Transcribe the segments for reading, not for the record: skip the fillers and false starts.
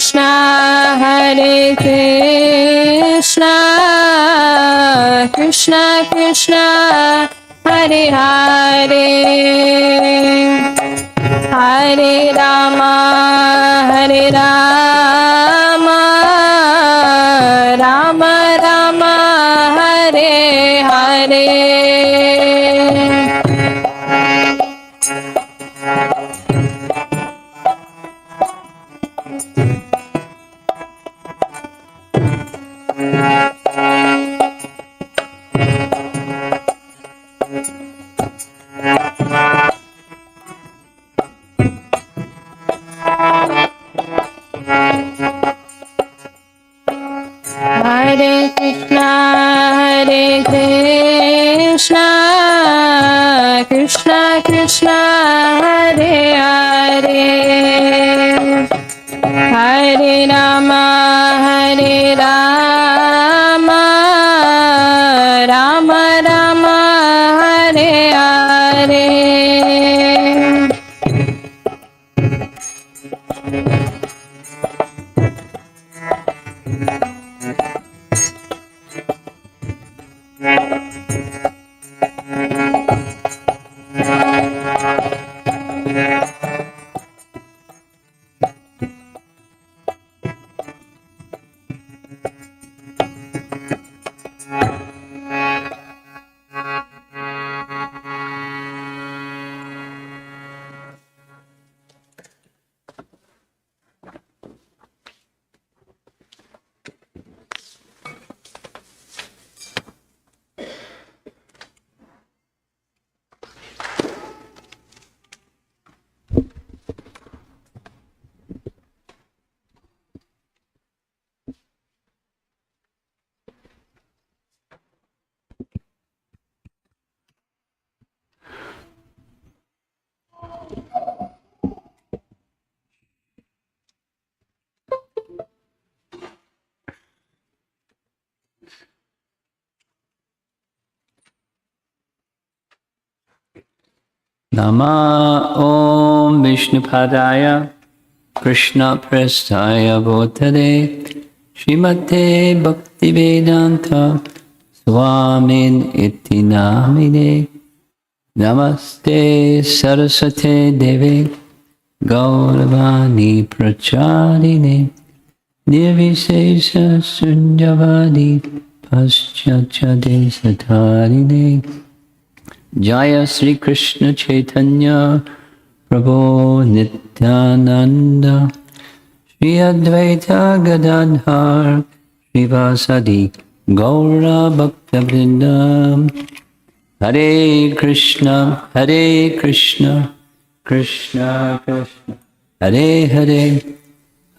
Krishna, Hare Krishna, Krishna Krishna, Hare Hare, Hare Rama, Hare Rama, Rama Rama, Hare Hare. Hare Krishna, Hare Krishna, Krishna Krishna, Hare Hare, Hare Rama, Hare Rama, Rama Rama, Hare Hare. Nama Om Vishnupadaya Krishna Prestaya Bhutale Srimate Bhaktivedanta Swamin Iti Namine Namaste Saraswate Deve Gauravani Pracharine Nirvisesa Sunyavadi Paschachade Satarine Jaya Sri Krishna Chaitanya Prabhu Nityananda Shri Advaita Gadadhar Srivasadi Gaura Bhakta-vrinda Hare Krishna Krishna Krishna Hare Hare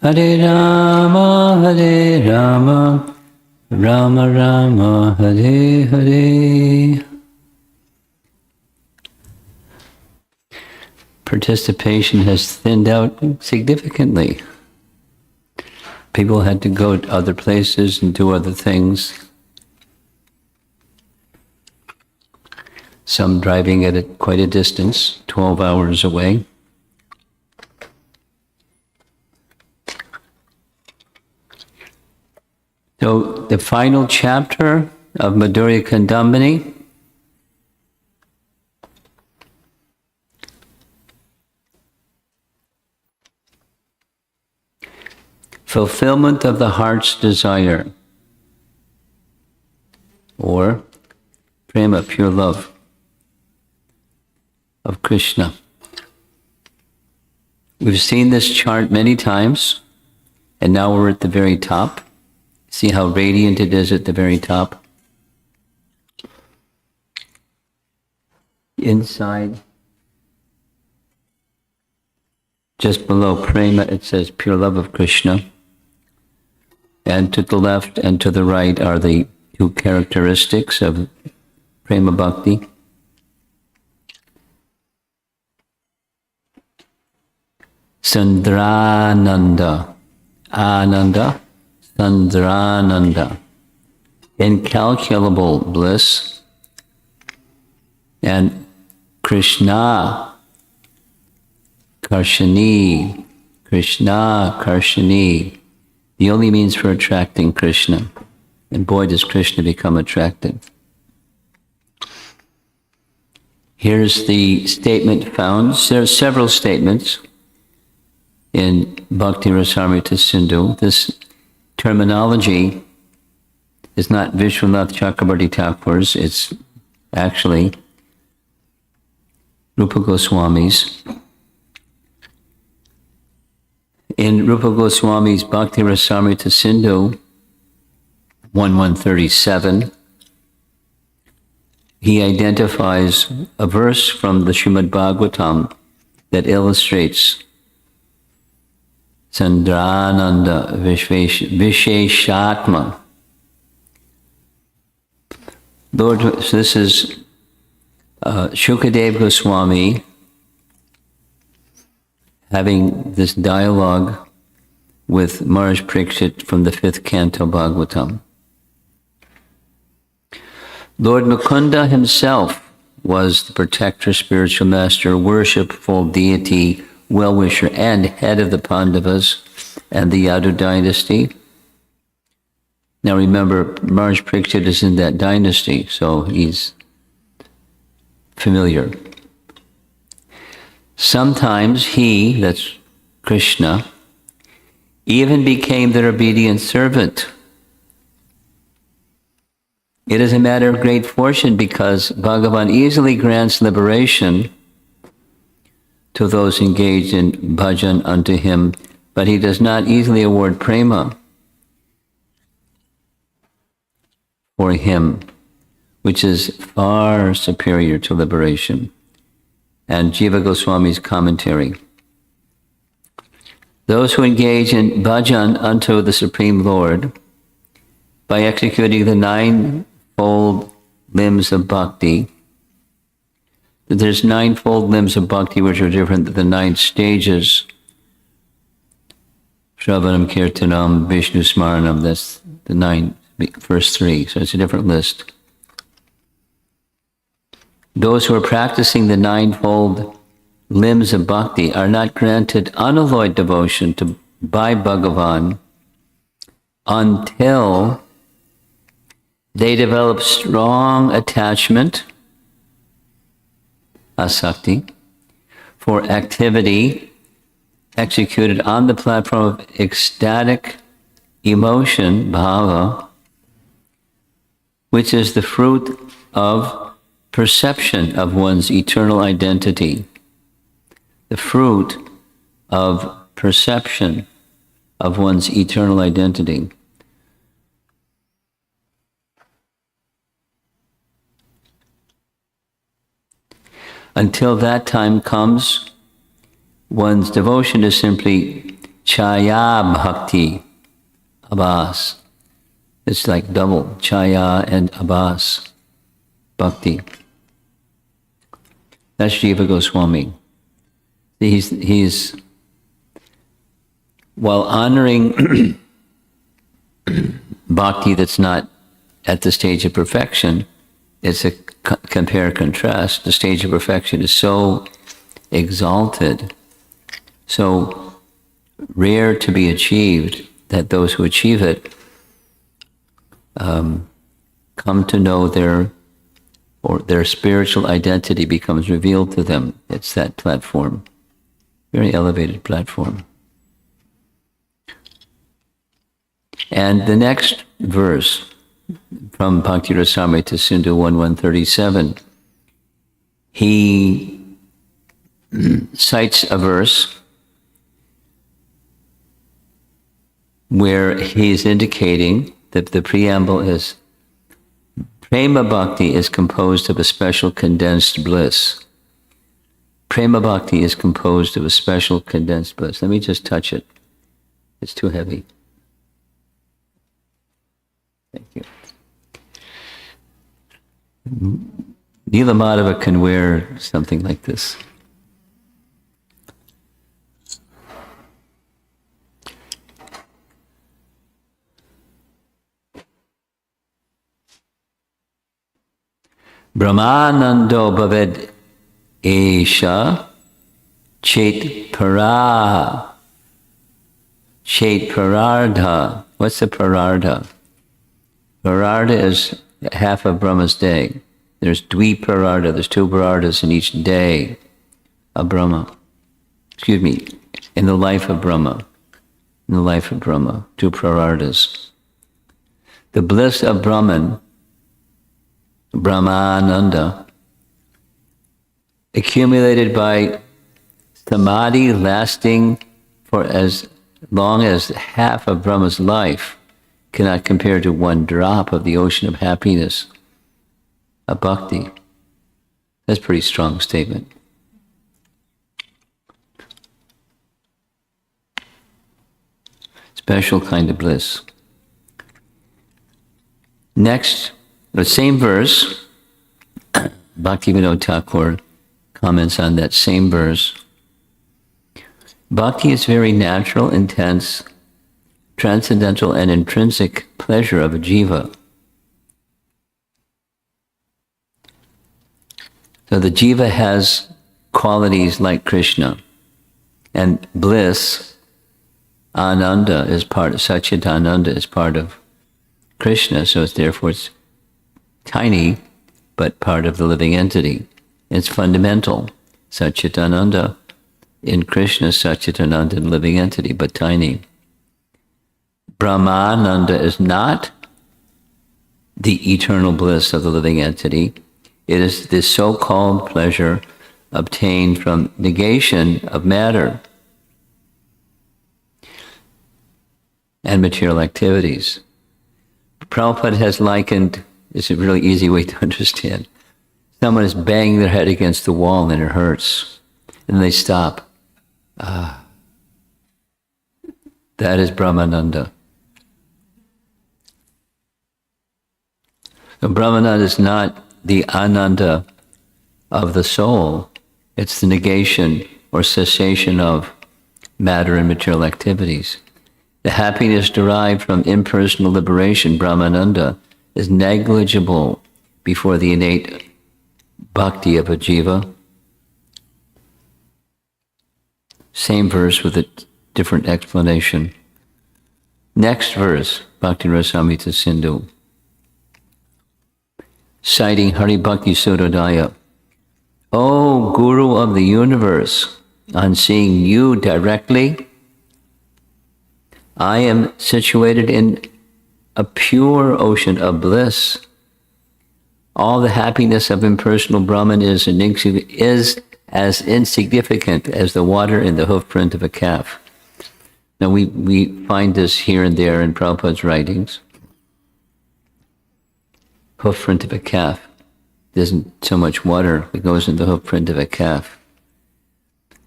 Hare Rama Rama Rama Hare Hare. Participation has thinned out significantly. People had to go to other places and do other things. Some driving at quite a distance, 12 hours away. So the final chapter of Madhurya Kadambini fulfillment of the heart's desire, or prema, pure love of Krishna. We've seen this chart many times, and now we're at the very top. See how radiant it is at the very top? Inside, just below prema, it says pure love of Krishna. And to the left and to the right are the two characteristics of prema bhakti. Sandrananda, Ananda, Sandrananda, incalculable bliss, and Krishna, Karshani, Krishna Karshini, the only means for attracting Krishna. And boy, does Krishna become attractive. Here's the statement found. There are several statements in Bhakti Rasamrita Sindhu. This terminology is not Vishwanath Chakrabarti Thakur's, it's actually Rupa Goswami's. In Rupa Goswami's Bhakti Rasamrita Sindhu 1137, he identifies a verse from the Srimad Bhagavatam that illustrates Sandrananda Visheshatma. Lord, so this is Shukadev Goswami having this dialogue with Maharaj Parikshit from the 5th canto Bhagavatam. Lord Mukunda himself was the protector, spiritual master, worshipful deity, well-wisher, and head of the Pandavas and the Yadu dynasty. Now remember, Maharaj Parikshit is in that dynasty, so he's familiar. Sometimes he, that's Krishna, even became their obedient servant. It is a matter of great fortune because Bhagavan easily grants liberation to those engaged in bhajan unto him, but he does not easily award prema for him, which is far superior to liberation. And Jiva Goswami's commentary. Those who engage in bhajan unto the Supreme Lord by executing the ninefold limbs of bhakti. There's ninefold limbs of bhakti which are different than the 9 stages. Shravanam, Kirtanam, Vishnu Smaranam, that's the first 3, so it's a different list. Those who are practicing the ninefold limbs of bhakti are not granted unalloyed devotion by Bhagavan until they develop strong attachment, asakti, for activity executed on the platform of ecstatic emotion, bhava, which is the fruit of perception of one's eternal identity. The fruit of perception of one's eternal identity. Until that time comes, one's devotion is simply chaya bhakti, abhas. It's like double, chaya and abhas, bhakti. That's Jiva Goswami. He's while honoring bhakti that's not at the stage of perfection, it's a compare contrast. The stage of perfection is so exalted, so rare to be achieved, that those who achieve it come to know their spiritual identity becomes revealed to them. It's that platform, very elevated platform. And the next verse from Bhakti Rasamrita Sindhu 1137, he cites a verse where he's indicating that the preamble is prema bhakti is composed of a special condensed bliss. Prema bhakti is composed of a special condensed bliss. Let me just touch it. It's too heavy. Thank you. Neela Madhava can wear something like this. Brahmanando bhaved esha chet para Chet Prarardha. What's the Prarardha? Prarardha is half of Brahma's day. There's Dvi Prarardha. There's 2 Prarardhas in each day of Brahma. Excuse me, in the life of Brahma. In the life of Brahma, 2 Prarardhas. The bliss of Brahman, Brahmananda, accumulated by samadhi lasting for as long as half of Brahma's life, cannot compare to 1 drop of the ocean of happiness, of bhakti. That's a pretty strong statement. Special kind of bliss. Next, the same verse, Bhaktivinoda Thakur comments on that same verse. Bhakti is very natural, intense, transcendental, and intrinsic pleasure of a jiva. So the jiva has qualities like Krishna, and bliss, Ananda is part of, Satchitananda is part of Krishna, so therefore it's tiny, but part of the living entity. It's fundamental. Satchitananda in Krishna, Satchitananda in living entity, but tiny. Brahmananda is not the eternal bliss of the living entity. It is this so-called pleasure obtained from negation of matter and material activities. Prabhupada has likened, it's a really easy way to understand, someone is banging their head against the wall and it hurts, and they stop. That is Brahmananda. So Brahmananda is not the ananda of the soul, it's the negation or cessation of matter and material activities. The happiness derived from impersonal liberation, Brahmananda, is negligible before the innate bhakti of a jiva. Same verse with a different explanation. Next verse, Bhakti Rasamrita Sindhu. Citing Hari Bhakti Sudodaya. O Guru of the universe, on seeing you directly, I am situated in a pure ocean of bliss. All the happiness of impersonal Brahman is as insignificant as the water in the hoof print of a calf. Now we find this here and there in Prabhupada's writings. Hoof print of a calf. There isn't so much water that goes in the hoof print of a calf.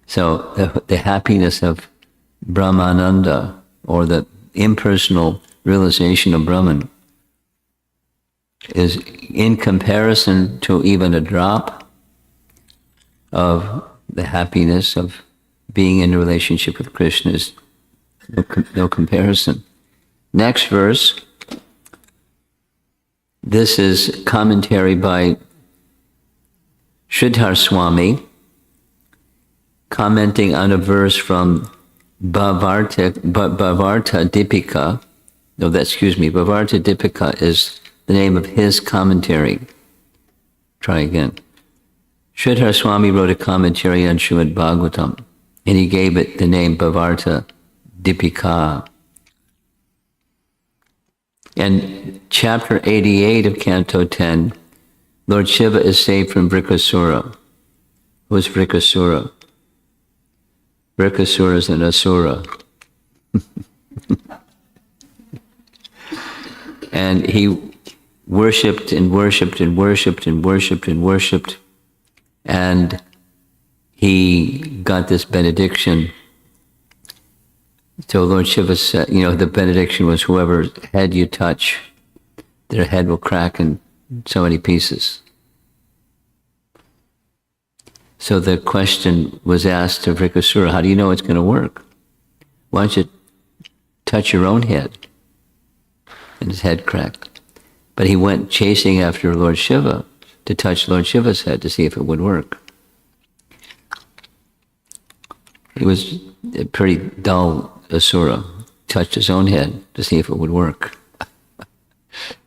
So the happiness of Brahmananda, or the impersonal realization of Brahman, is in comparison to even a drop of the happiness of being in a relationship with Krishna is no comparison. Next verse. This is commentary by Sridhar Swami, commenting on a verse from Bhavarta Dipika. Bhavarta Dipika is the name of his commentary. Try again. Sridhar Swami wrote a commentary on Srimad Bhagavatam, and he gave it the name Bhavarta Dipika. In chapter 88 of Canto 10, Lord Shiva is saved from Vrikasura. Who is Vrikasura? Vrikasura is an asura. And he worshipped and worshipped and worshipped and worshipped and worshipped, and he got this benediction. So Lord Shiva said, the benediction was, whoever's head you touch, their head will crack in so many pieces. So the question was asked to Vrikasura, how do you know it's going to work? Why don't you touch your own head? And his head cracked. But he went chasing after Lord Shiva to touch Lord Shiva's head to see if it would work. He was a pretty dull asura. touched his own head to see if it would work.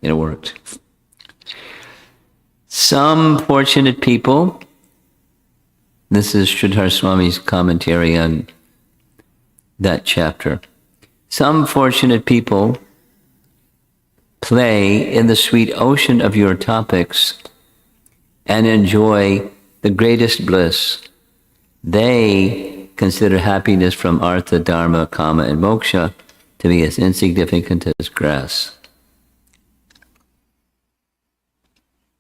And it worked. Some fortunate people, this is Sridhar Swami's commentary on that chapter. Some fortunate people play in the sweet ocean of your topics and enjoy the greatest bliss. They consider happiness from artha, dharma, kama, and moksha to be as insignificant as grass.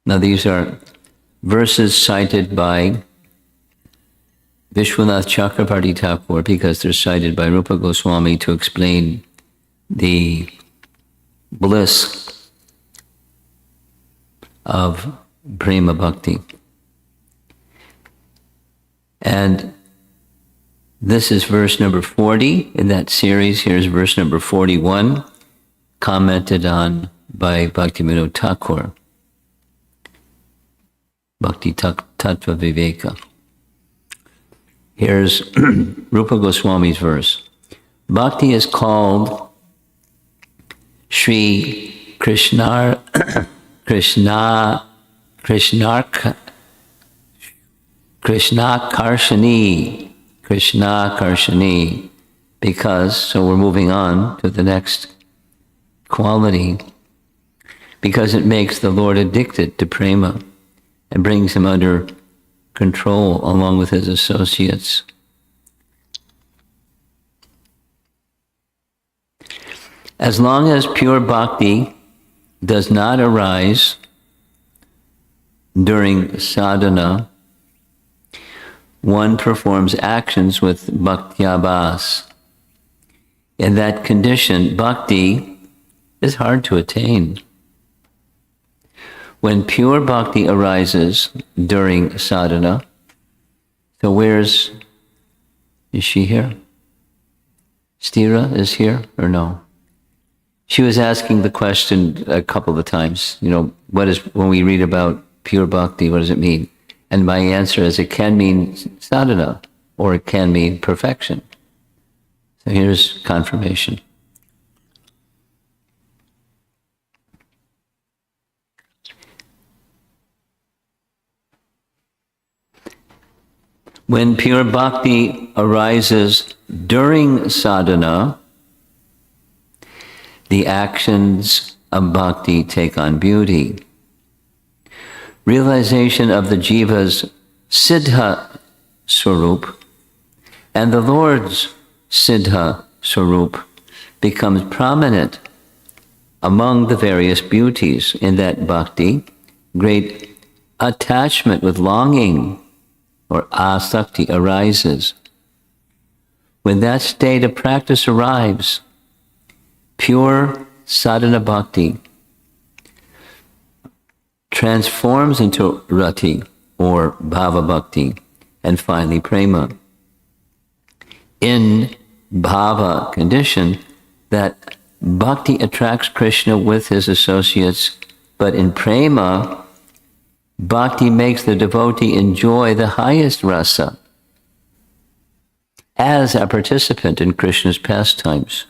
Now these are verses cited by Vishwanath Chakravarti Thakur because they're cited by Rupa Goswami to explain the bliss of prema bhakti. And this is verse number 40 in that series. Here's verse number 41, commented on by Bhaktivinoda Thakur. Bhakti Tattva Viveka. Here's Rupa Goswami's verse. Bhakti is called Sri Krishna Karshani, because, so we're moving on to the next quality, because it makes the Lord addicted to prema and brings him under control along with his associates. As long as pure bhakti does not arise during sadhana, one performs actions with bhaktyabhas. In that condition, bhakti is hard to attain. When pure bhakti arises during sadhana, so is she here? Stira is here or no? She was asking the question a couple of times, when we read about pure bhakti, what does it mean? And my answer is it can mean sadhana or it can mean perfection. So here's confirmation. When pure bhakti arises during sadhana, the actions of bhakti take on beauty. Realization of the jiva's siddha swarup and the Lord's siddha swarup becomes prominent among the various beauties. In that bhakti, great attachment with longing or asakti arises. When that state of practice arrives, pure sadhana bhakti transforms into rati or bhava bhakti and finally prema. In bhava condition, that bhakti attracts Krishna with his associates, but in prema, bhakti makes the devotee enjoy the highest rasa as a participant in Krishna's pastimes.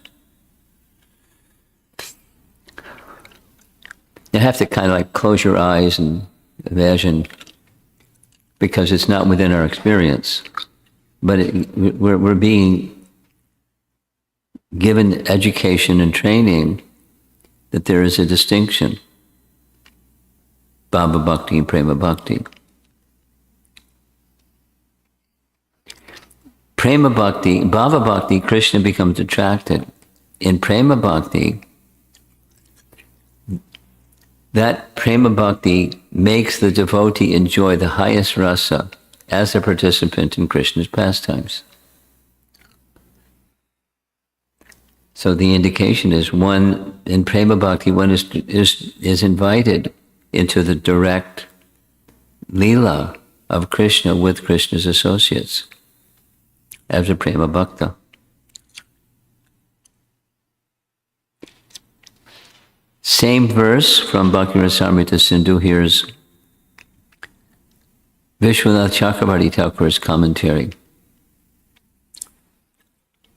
You have to kind of like close your eyes and imagine, because it's not within our experience, but we're being given education and training that there is a distinction. Bhava Bhakti and Prema Bhakti. Prema Bhakti, Bhava Bhakti, Krishna becomes attracted. In Prema Bhakti, that Prema Bhakti makes the devotee enjoy the highest rasa as a participant in Krishna's pastimes. So the indication is in Prema Bhakti, one is invited into the direct lila of Krishna with Krishna's associates as a prema bhakta. Same verse from Bhakti Rasamrita Sindhu. Here's Vishwanath Chakravarti Thakur's commentary.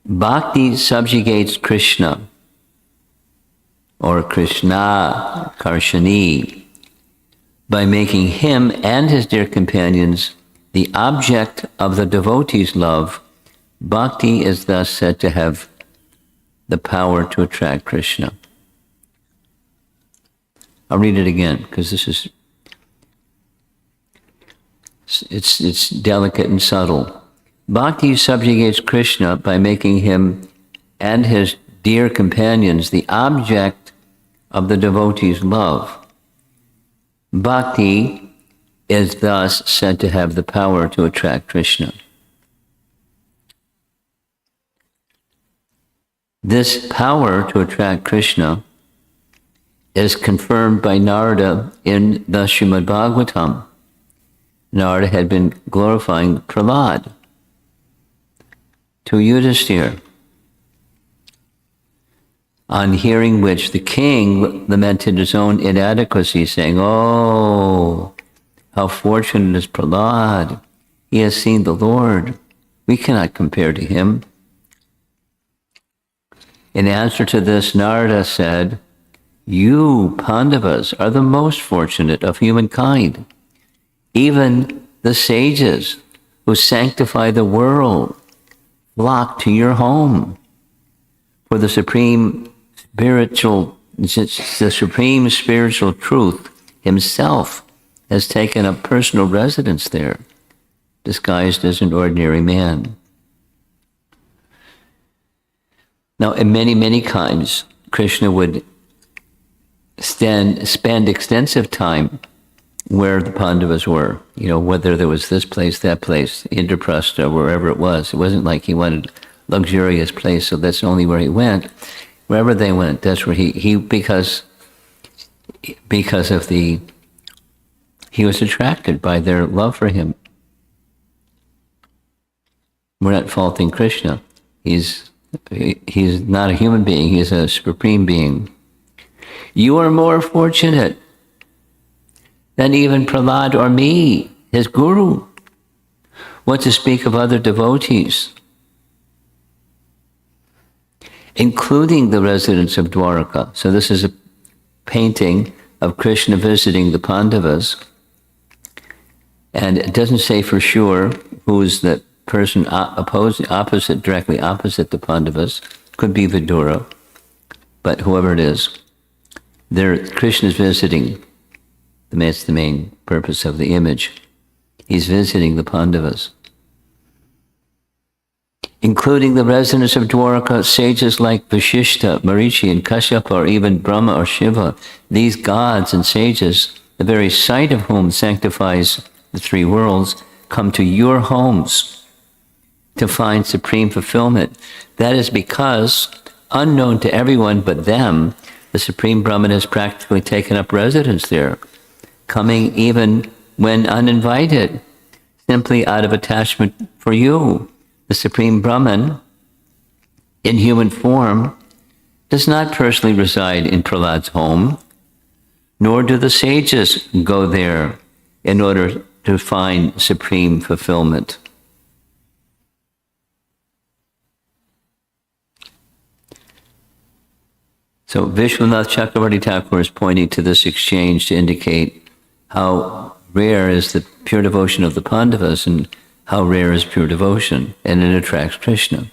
Bhakti subjugates Krishna, or Krishna Karshani, by making him and his dear companions the object of the devotee's love. Bhakti is thus said to have the power to attract Krishna. I'll read it again because this is it's delicate and subtle. Bhakti subjugates Krishna by making him and his dear companions the object of the devotee's love. Bhakti is thus said to have the power to attract Krishna. This power to attract Krishna is confirmed by Narada in the Srimad Bhagavatam. Narada had been glorifying Prahlad to Yudhisthira, on hearing which the king lamented his own inadequacy, saying, "Oh, how fortunate is Prahlad! He has seen the Lord. We cannot compare to him." In answer to this, Narada said, "You, Pandavas, are the most fortunate of humankind. Even the sages who sanctify the world flock to your home. For the supreme spiritual truth himself has taken up personal residence there, disguised as an ordinary man." Now, in many times, Krishna would spend extensive time where the Pandavas were, whether there was this place, that place, Indraprastha, wherever it was. It wasn't like he wanted a luxurious place, so that's only where he went. Wherever they went, that's where he was attracted by their love for him. We're not faulting Krishna. He's not a human being, he's a supreme being. You are more fortunate than even Prahlad or me, his guru. What to speak of other devotees, including the residents of Dwaraka. So this is a painting of Krishna visiting the Pandavas. And it doesn't say for sure who's the person directly opposite the Pandavas. Could be Vidura, but whoever it is, Krishna's visiting. That's the main purpose of the image. He's visiting the Pandavas. Including the residents of Dwaraka, sages like Vashishta, Marichi, and Kashyapa, or even Brahma or Shiva. These gods and sages, the very sight of whom sanctifies the three worlds, come to your homes to find supreme fulfillment. That is because, unknown to everyone but them, the Supreme Brahman has practically taken up residence there, coming even when uninvited, simply out of attachment for you. The Supreme Brahman, in human form, does not personally reside in Prahlad's home, nor do the sages go there in order to find supreme fulfillment. So Vishwanath Chakravarti Thakur is pointing to this exchange to indicate how rare is the pure devotion of the Pandavas and how rare is pure devotion, and it attracts Krishna.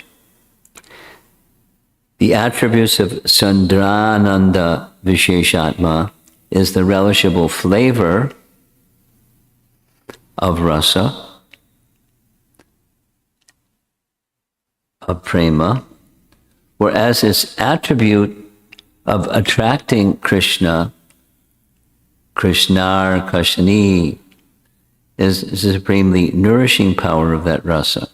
The attributes of Sandrananda Visheshatma is the relishable flavor of rasa, of prema, whereas its attribute of attracting Krishna, Krishnar Kashani, is the supremely nourishing power of that rasa.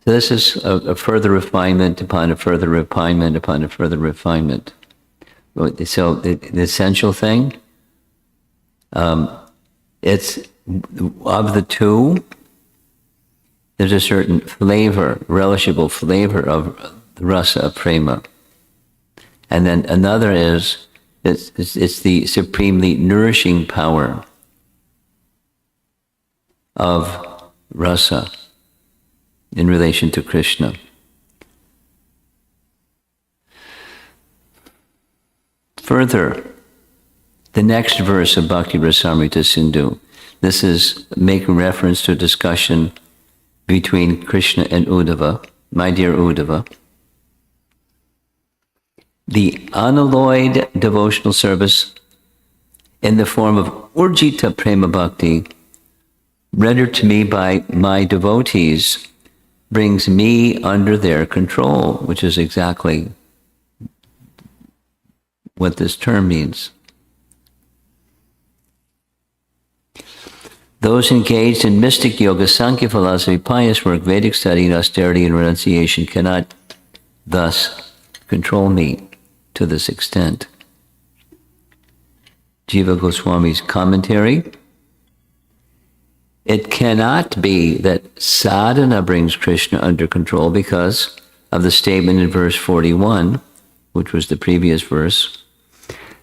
So this is a further refinement upon a further refinement upon a further refinement. So the essential thing, it's of the two, there's a certain flavor, relishable flavor of the rasa of prema. And then another is, it's the supremely nourishing power of rasa in relation to Krishna. Further, the next verse of Bhakti Rasamrita Sindhu, this is making reference to a discussion between Krishna and Uddhava, my dear Uddhava. The unalloyed devotional service in the form of Urjita Prema Bhakti, rendered to me by my devotees, brings me under their control, which is exactly what this term means. Those engaged in mystic yoga, Sankhya philosophy, pious work, Vedic study, and austerity and renunciation cannot thus control me to this extent. Jiva Goswami's commentary: it cannot be that sadhana brings Krishna under control because of the statement in verse 41, which was the previous verse,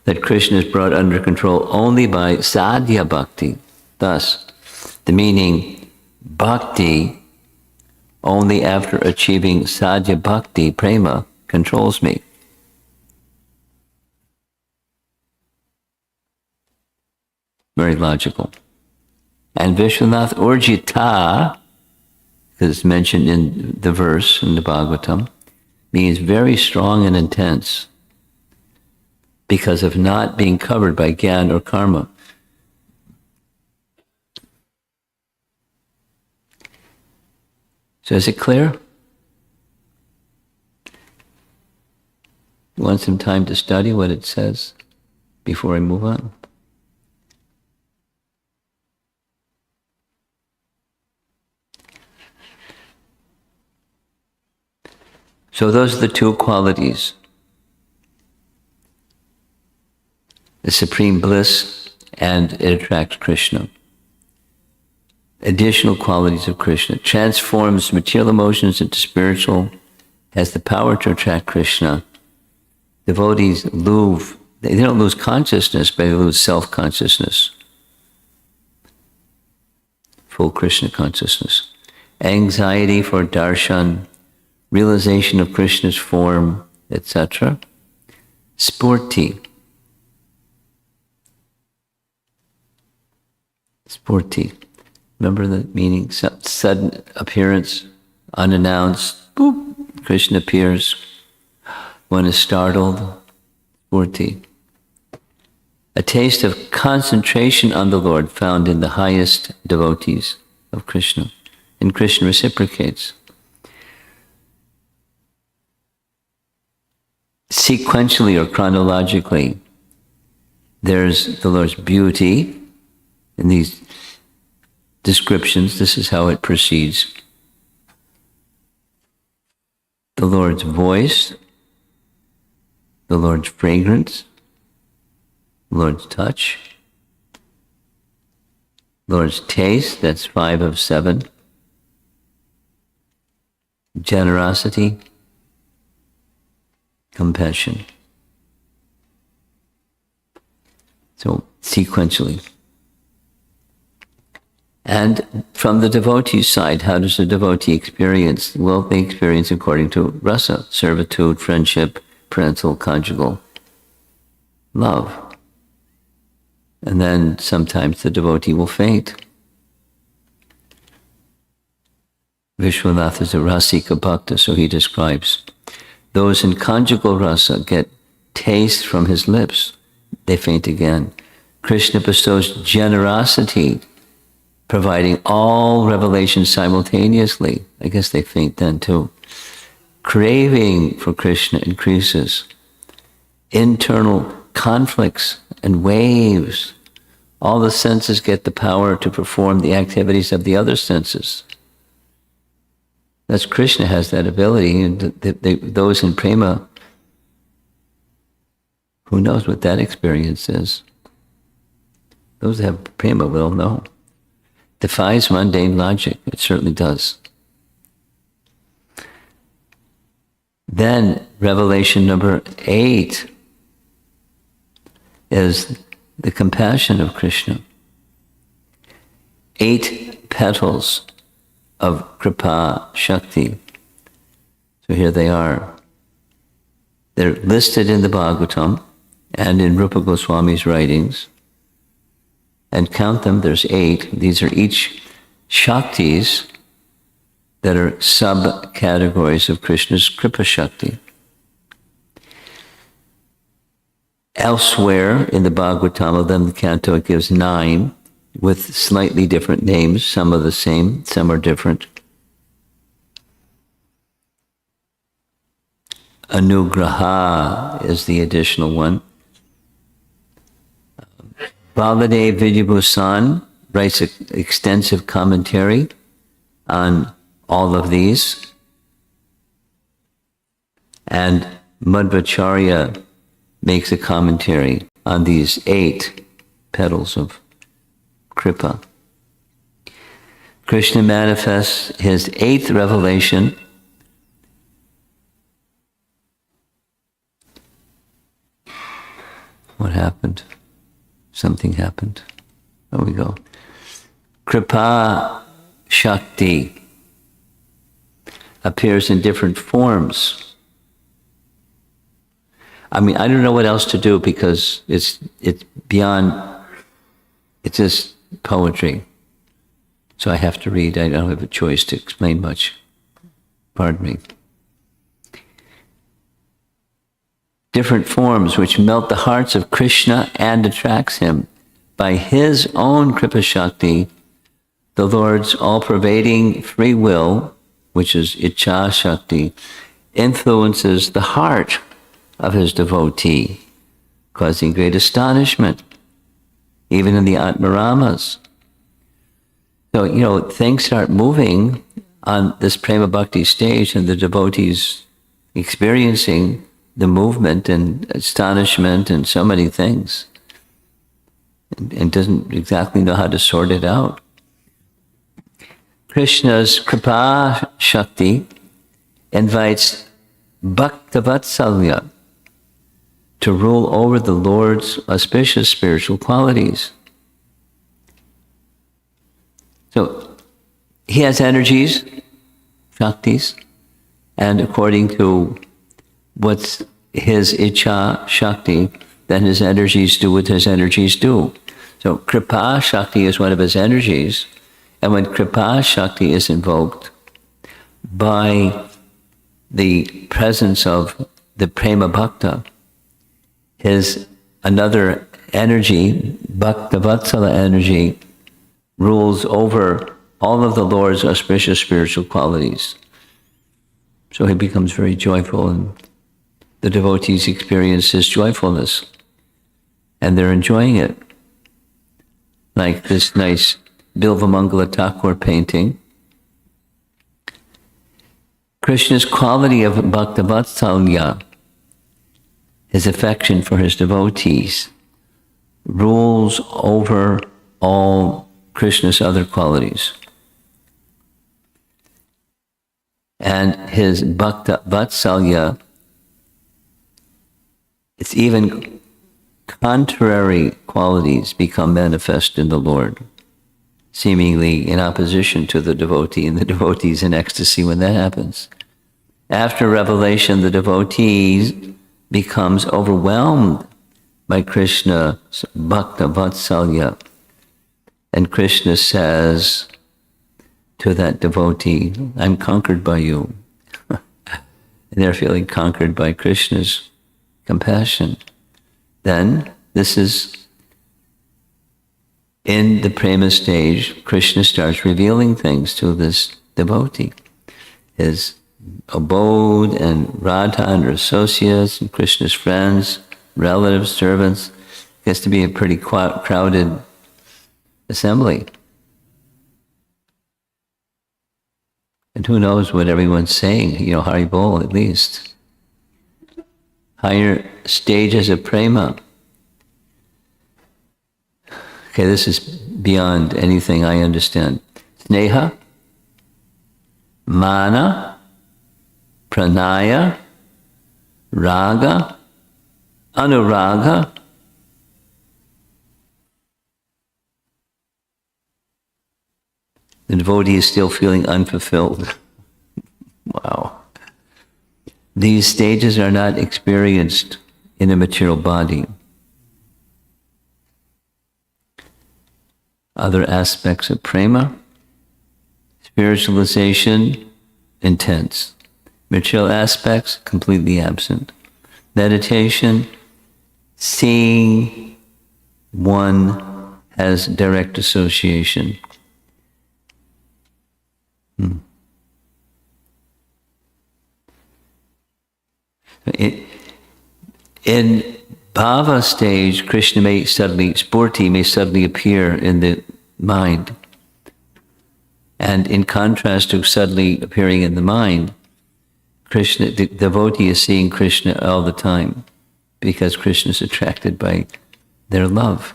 that Krishna is brought under control only by sadhya bhakti. Thus, the meaning bhakti only after achieving sadhya bhakti, prema, controls me. Very logical. And Vishwanath Urjita, because it's mentioned in the verse in the Bhagavatam, means very strong and intense because of not being covered by gyan or karma. So is it clear? You want some time to study what it says before I move on? So those are the two qualities. The supreme bliss, and it attracts Krishna. Additional qualities of Krishna. Transforms material emotions into spiritual, has the power to attract Krishna. Devotees they don't lose consciousness, but they lose self-consciousness. Full Krishna consciousness. Anxiety for darshan, realization of Krishna's form, etc. Spurti. Spurti. Remember the meaning? Sudden appearance, unannounced. Boop, Krishna appears. One is startled. Spurti. A taste of concentration on the Lord found in the highest devotees of Krishna. And Krishna reciprocates. Sequentially or chronologically, there's the Lord's beauty in these descriptions. This is how it proceeds. The Lord's voice, the Lord's fragrance, the Lord's touch, Lord's taste, that's 5 of 7, generosity, compassion. So sequentially. And from the devotee's side, how does the devotee experience? Well, they experience according to rasa, servitude, friendship, parental, conjugal, love. And then sometimes the devotee will faint. Vishwanath is a rasika bhakta, so he describes those in conjugal rasa get taste from his lips, they faint again. Krishna bestows generosity, providing all revelations simultaneously. I guess they faint then too. Craving for Krishna increases. Internal conflicts and waves. All the senses get the power to perform the activities of the other senses. That's Krishna has that ability, and those in prema, who knows what that experience is? Those that have prema will know. Defies mundane logic. It certainly does. Then revelation number 8 is the compassion of Krishna. 8 petals of Kripa-sakti. So here they are. They're listed in the Bhagavatam and in Rupa Goswami's writings, and count them, there's 8. These are each Shaktis that are sub-categories of Krishna's Kripa-sakti. Elsewhere in the Bhagavatam, then the canto, it gives 9 with slightly different names. Some are the same, some are different. Anugraha is the additional one. Baladev Vidyabhusan writes an extensive commentary on all of these. And Madhvacharya makes a commentary on these 8 petals of Kripa. Krishna manifests his 8th revelation What happened? Something happened. There we go. Kripa-sakti appears in different forms. I mean, I don't know what else to do because it's beyond, it's just poetry. So I have to read. I don't have a choice to explain much. Pardon me. Different forms which melt the hearts of Krishna and attracts him. By his own Kripa-sakti, the Lord's all-pervading free will, which is Ichha-sakti, influences the heart of his devotee, causing great astonishment, even in the Atmaramas. So, things start moving on this prema bhakti stage, and the devotees experiencing the movement and astonishment and so many things, and doesn't exactly know how to sort it out. Krishna's Kripa-sakti invites Bhaktavatsalya to rule over the Lord's auspicious spiritual qualities. So he has energies, Shaktis, and according to what's his Ichha-sakti, then his energies do what his energies do. So Kripa-sakti is one of his energies, and when Kripa-sakti is invoked by the presence of the prema bhakta, his another energy, Bhaktavatsala energy, rules over all of the Lord's auspicious spiritual qualities. So he becomes very joyful, and the devotees experience his joyfulness, and they're enjoying it. Like this nice Bilvamangala Thakur painting. Krishna's quality of Bhaktavatsala, his affection for his devotees, rules over all Krishna's other qualities. And his Bhaktavatsala, it's even contrary qualities become manifest in the Lord, seemingly in opposition to the devotee, and the devotee is in ecstasy when that happens. After revelation, the devotee becomes overwhelmed by Krishna's Bhaktavatsala, and Krishna says to that devotee, I'm conquered by you. And they're feeling conquered by Krishna's compassion. Then, this is in the prema stage, Krishna starts revealing things to this devotee. His abode and Radha and her associates and Krishna's friends, relatives, servants. It gets to be a pretty crowded assembly. And who knows what everyone's saying, Hari Bol at least. Higher stages of prema. Okay, this is beyond anything I understand. Sneha, mana, pranaya, raga, anuraga, the devotee is still feeling unfulfilled. Wow. These stages are not experienced in a material body. other aspects of prema. Spiritualization, intense. Material aspects, completely absent. Meditation, seeing one has direct association. In bhava stage, Krishna may suddenly, Spurti may suddenly appear in the mind. And in contrast to suddenly appearing in the mind, Krishna, the devotee is seeing Krishna all the time because Krishna is attracted by their love.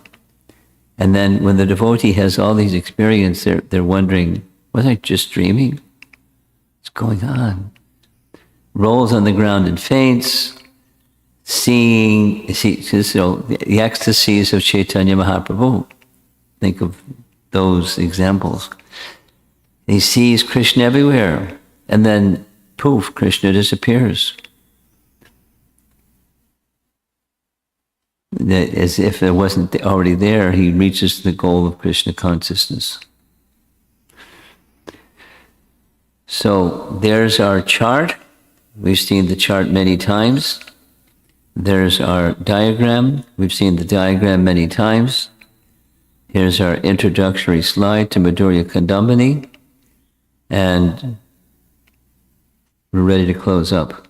And then when the devotee has all these experiences, they're wondering, was I just dreaming? What's going on? Rolls on the ground and faints, seeing, so the ecstasies of Chaitanya Mahaprabhu. Think of those examples. He sees Krishna everywhere, and then poof, Krishna disappears. As if it wasn't already there, he reaches the goal of Krishna consciousness. So there's our chart. We've seen the chart many times. There's our diagram. We've seen the diagram many times. Here's our introductory slide to Madhurya Kadambini. And we're ready to close up.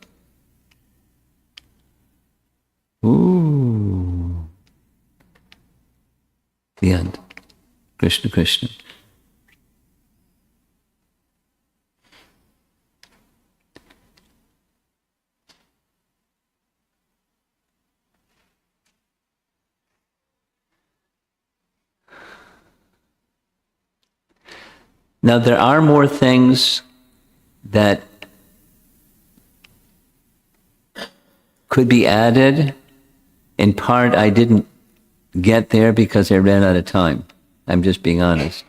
Ooh. The end. Krishna Krishna. Now, there are more things that could be added. In part, I didn't get there because I ran out of time. I'm just being honest.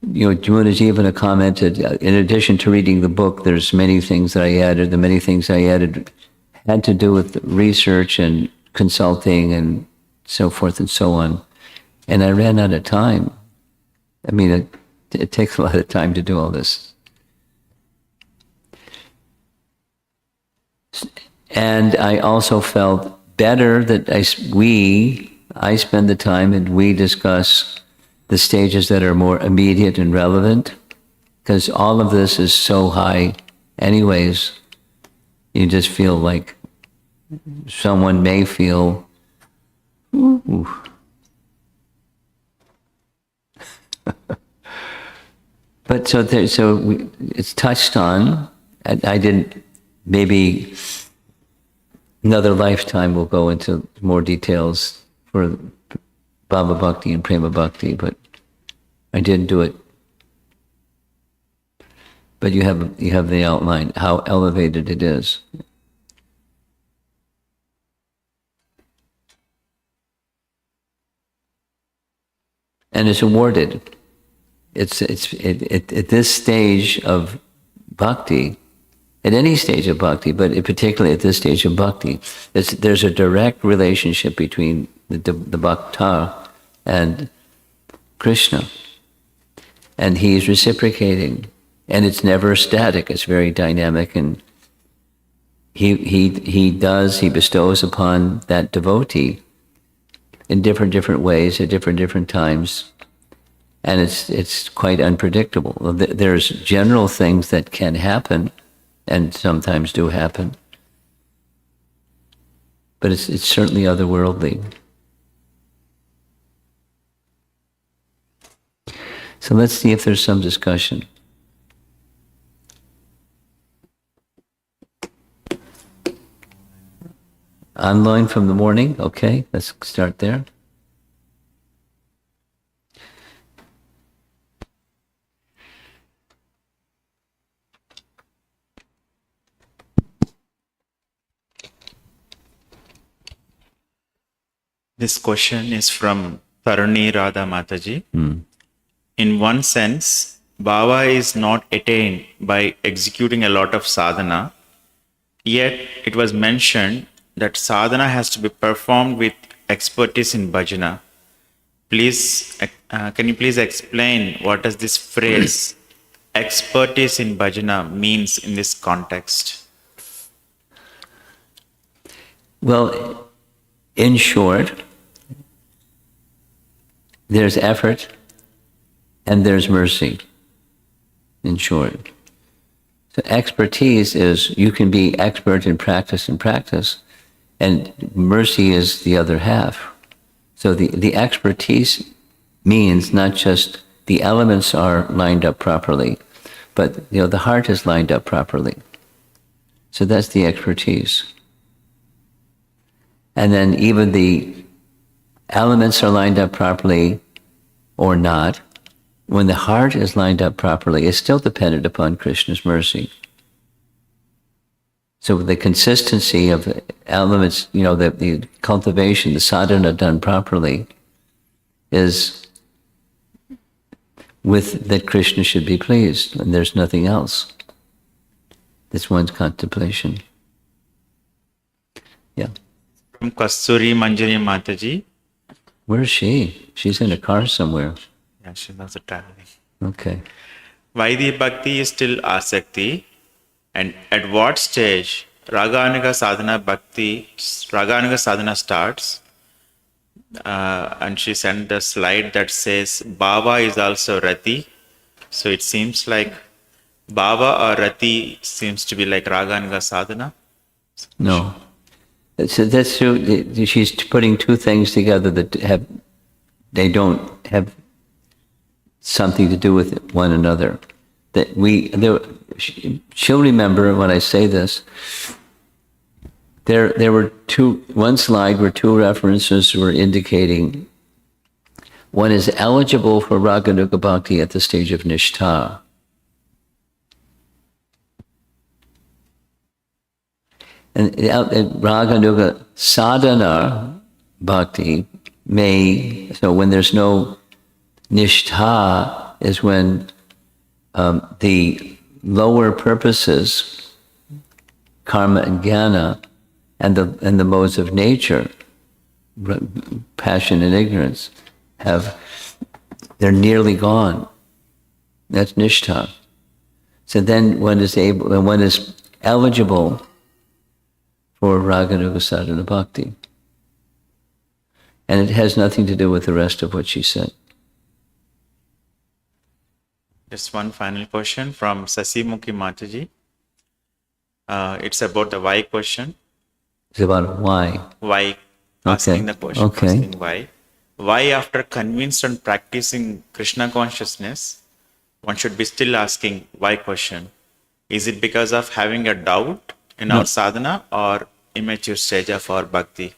You know, Jumuna Jivana commented, in addition to reading the book, there's many things that I added. The many things I added had to do with research and consulting and so forth and so on. And I ran out of time. I mean, it takes a lot of time to do all this. And I also felt better that I spend the time and we discuss the stages that are more immediate and relevant, because all of this is so high anyways. You just feel like someone may feel, ooh. But it's touched on. I didn't, maybe another lifetime we'll go into more details for Bhava Bhakti and Prema Bhakti, but I didn't do it. But you have the outline, how elevated it is. And it's awarded. It's at this stage of bhakti, at any stage of bhakti, but particularly at this stage of bhakti, there's a direct relationship between the bhakta and Krishna. And he's reciprocating. And it's never static, it's very dynamic, and he bestows upon that devotee in different ways at different times. And it's quite unpredictable. There's general things that can happen, and sometimes do happen, but it's certainly otherworldly. So let's see if there's some discussion. Online from the morning, okay, let's start there. This question is from Taruni Radha Mataji. In one sense, bhava is not attained by executing a lot of sadhana, yet it was mentioned that sadhana has to be performed with expertise in bhajana. Please, can you please explain what does this phrase expertise in bhajana means in this context? Well, in short, there's effort and there's mercy, in short. So expertise is you can be expert in practice, and mercy is the other half. So the expertise means not just the elements are lined up properly, but the heart is lined up properly. So that's the expertise. And then even the elements are lined up properly or not. When the heart is lined up properly, it's still dependent upon Krishna's mercy. So the consistency of the elements, the cultivation, the sadhana done properly is with that Krishna should be pleased, and there's nothing else. That's one's contemplation. Yeah. From Kasturi Manjari Mataji. Where is she? She's in a car somewhere. Yeah, she's also traveling. Okay. Why the bhakti is still asakti, and at what stage Raganuga sadhana starts? And she sent the slide that says Bhava is also Rati. So it seems like Bhava or Rati seems to be like Raganuga sadhana. No. So that's true. She's putting two things together that they don't have something to do with one another. She'll remember when I say this. There were one slide where two references were indicating one is eligible for Raganuga Bhakti at the stage of Nishtha. And Raganuga sadhana bhakti so when there's no nishtha is when the lower purposes, karma and jnana, and the modes of nature, passion and ignorance, they're nearly gone. That's nishtha. So then one is eligible for Raganuga sadhana bhakti. And it has nothing to do with the rest of what she said. Just one final question from Sasimukhi Mataji. It's about the why question. It's about why. Why? Asking the question. Okay. Asking why. Why after convinced and practicing Krishna consciousness, one should be still asking why question? Is it because of having a doubt in our sadhana or immature stage of our bhakti?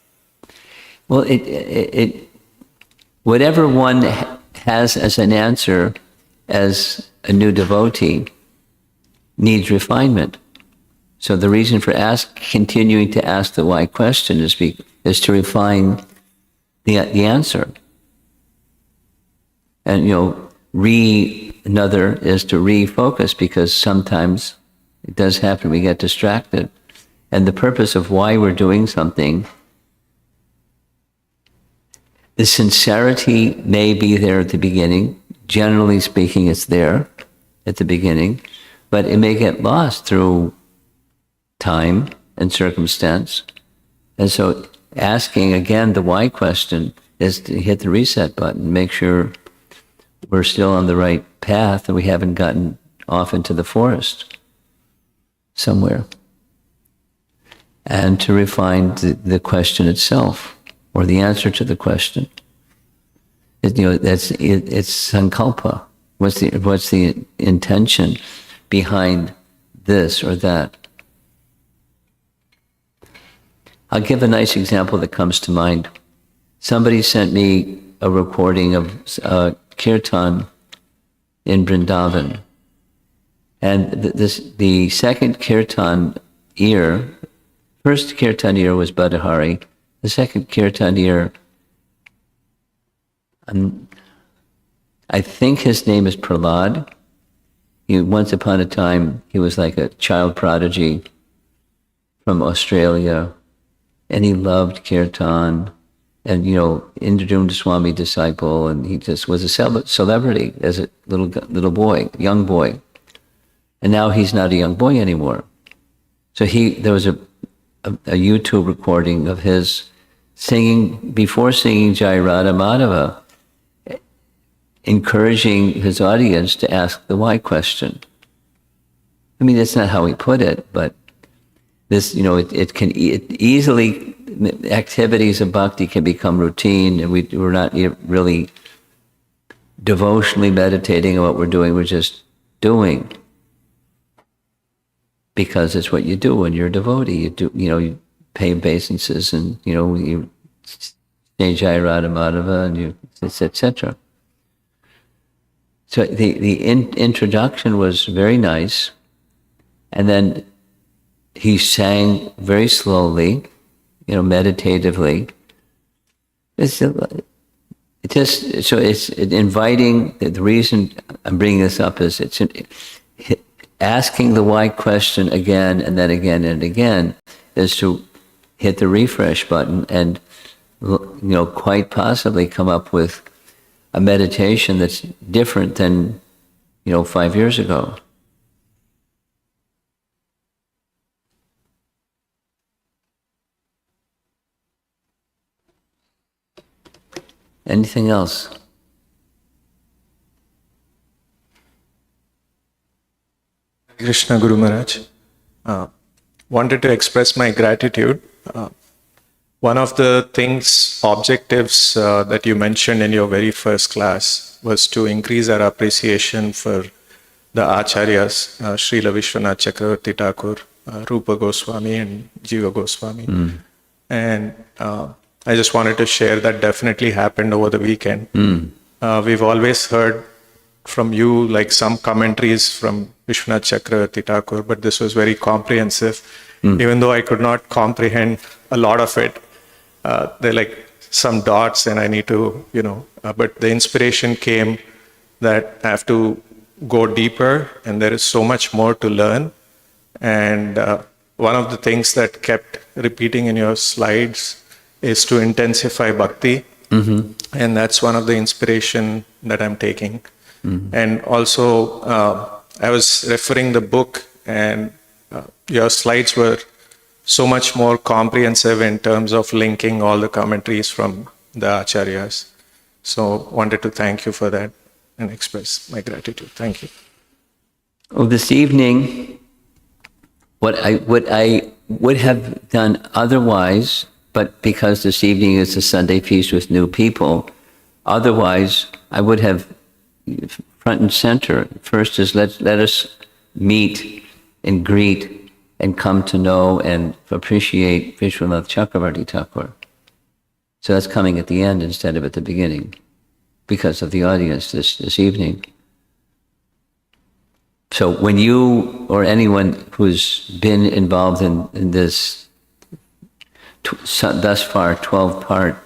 Well, whatever one has as an answer as a new devotee needs refinement. So the reason for continuing to ask the why question is to refine the answer. And another is to refocus, because sometimes it does happen, we get distracted. And the purpose of why we're doing something, the sincerity may be there at the beginning. Generally speaking, it's there at the beginning, but it may get lost through time and circumstance. And so asking again the why question is to hit the reset button, make sure we're still on the right path and we haven't gotten off into the forest somewhere. And to refine the question itself, or the answer to the question. It's sankalpa. What's the intention behind this or that? I'll give a nice example that comes to mind. Somebody sent me a recording of kirtan in Vrindavan. And the second kirtan ear, first kirtan ear was Badahari. The second kirtan ear, I think his name is Prahlad. Once upon a time, he was like a child prodigy from Australia, and he loved kirtan, and Indradumna Swami disciple, and he just was a celebrity as a little boy, young boy, and now he's not a young boy anymore. So there was a YouTube recording of his singing, before singing Jai Radha Madhava, encouraging his audience to ask the why question. I mean, that's not how he put it, but this, activities of bhakti can become routine, and we're not really devotionally meditating on what we're doing, we're just doing. Because it's what you do when you're a devotee. You pay obeisances, and you say Jai Radha Madhava, and etc. So the introduction was very nice, and then he sang very slowly, meditatively. It's inviting. The reason I'm bringing this up is it's asking the why question again and then again and again is to hit the refresh button and quite possibly come up with a meditation that's different than 5 years ago. Anything else? Krishna Guru Maharaj, wanted to express my gratitude. One of the objectives that you mentioned in your very first class was to increase our appreciation for the Acharyas, Srila Vishwanath Chakravarti Thakur, Rupa Goswami and Jiva Goswami. And I just wanted to share that definitely happened over the weekend. We've always heard from you like some commentaries from Vishwanath Chakravarti Thakur, but this was very comprehensive. Even though I could not comprehend a lot of it, they're like some dots and I need to, but the inspiration came that I have to go deeper and there is so much more to learn. And one of the things that kept repeating in your slides is to intensify bhakti. And that's one of the inspiration that I'm taking. And also, I was referring the book and your slides were so much more comprehensive in terms of linking all the commentaries from the Acharyas. So wanted to thank you for that and express my gratitude. Thank you. Oh, this evening, what I would have done otherwise, but because this evening is a Sunday feast with new people, otherwise I would have front and center. First is let us meet and greet and come to know and appreciate Vishwanath Chakravarti Thakur. So that's coming at the end instead of at the beginning because of the audience this evening. So when you or anyone who's been involved in this thus far 12-part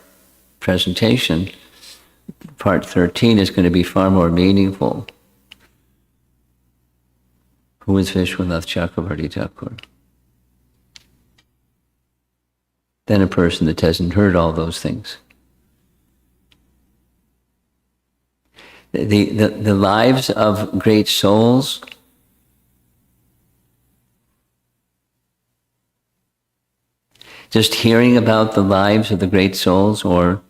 presentation, part 13 is going to be far more meaningful. Who is Vishwanath Chakravarti Thakur? Than a person that hasn't heard all those things. The lives of great souls just hearing about the lives of the great souls or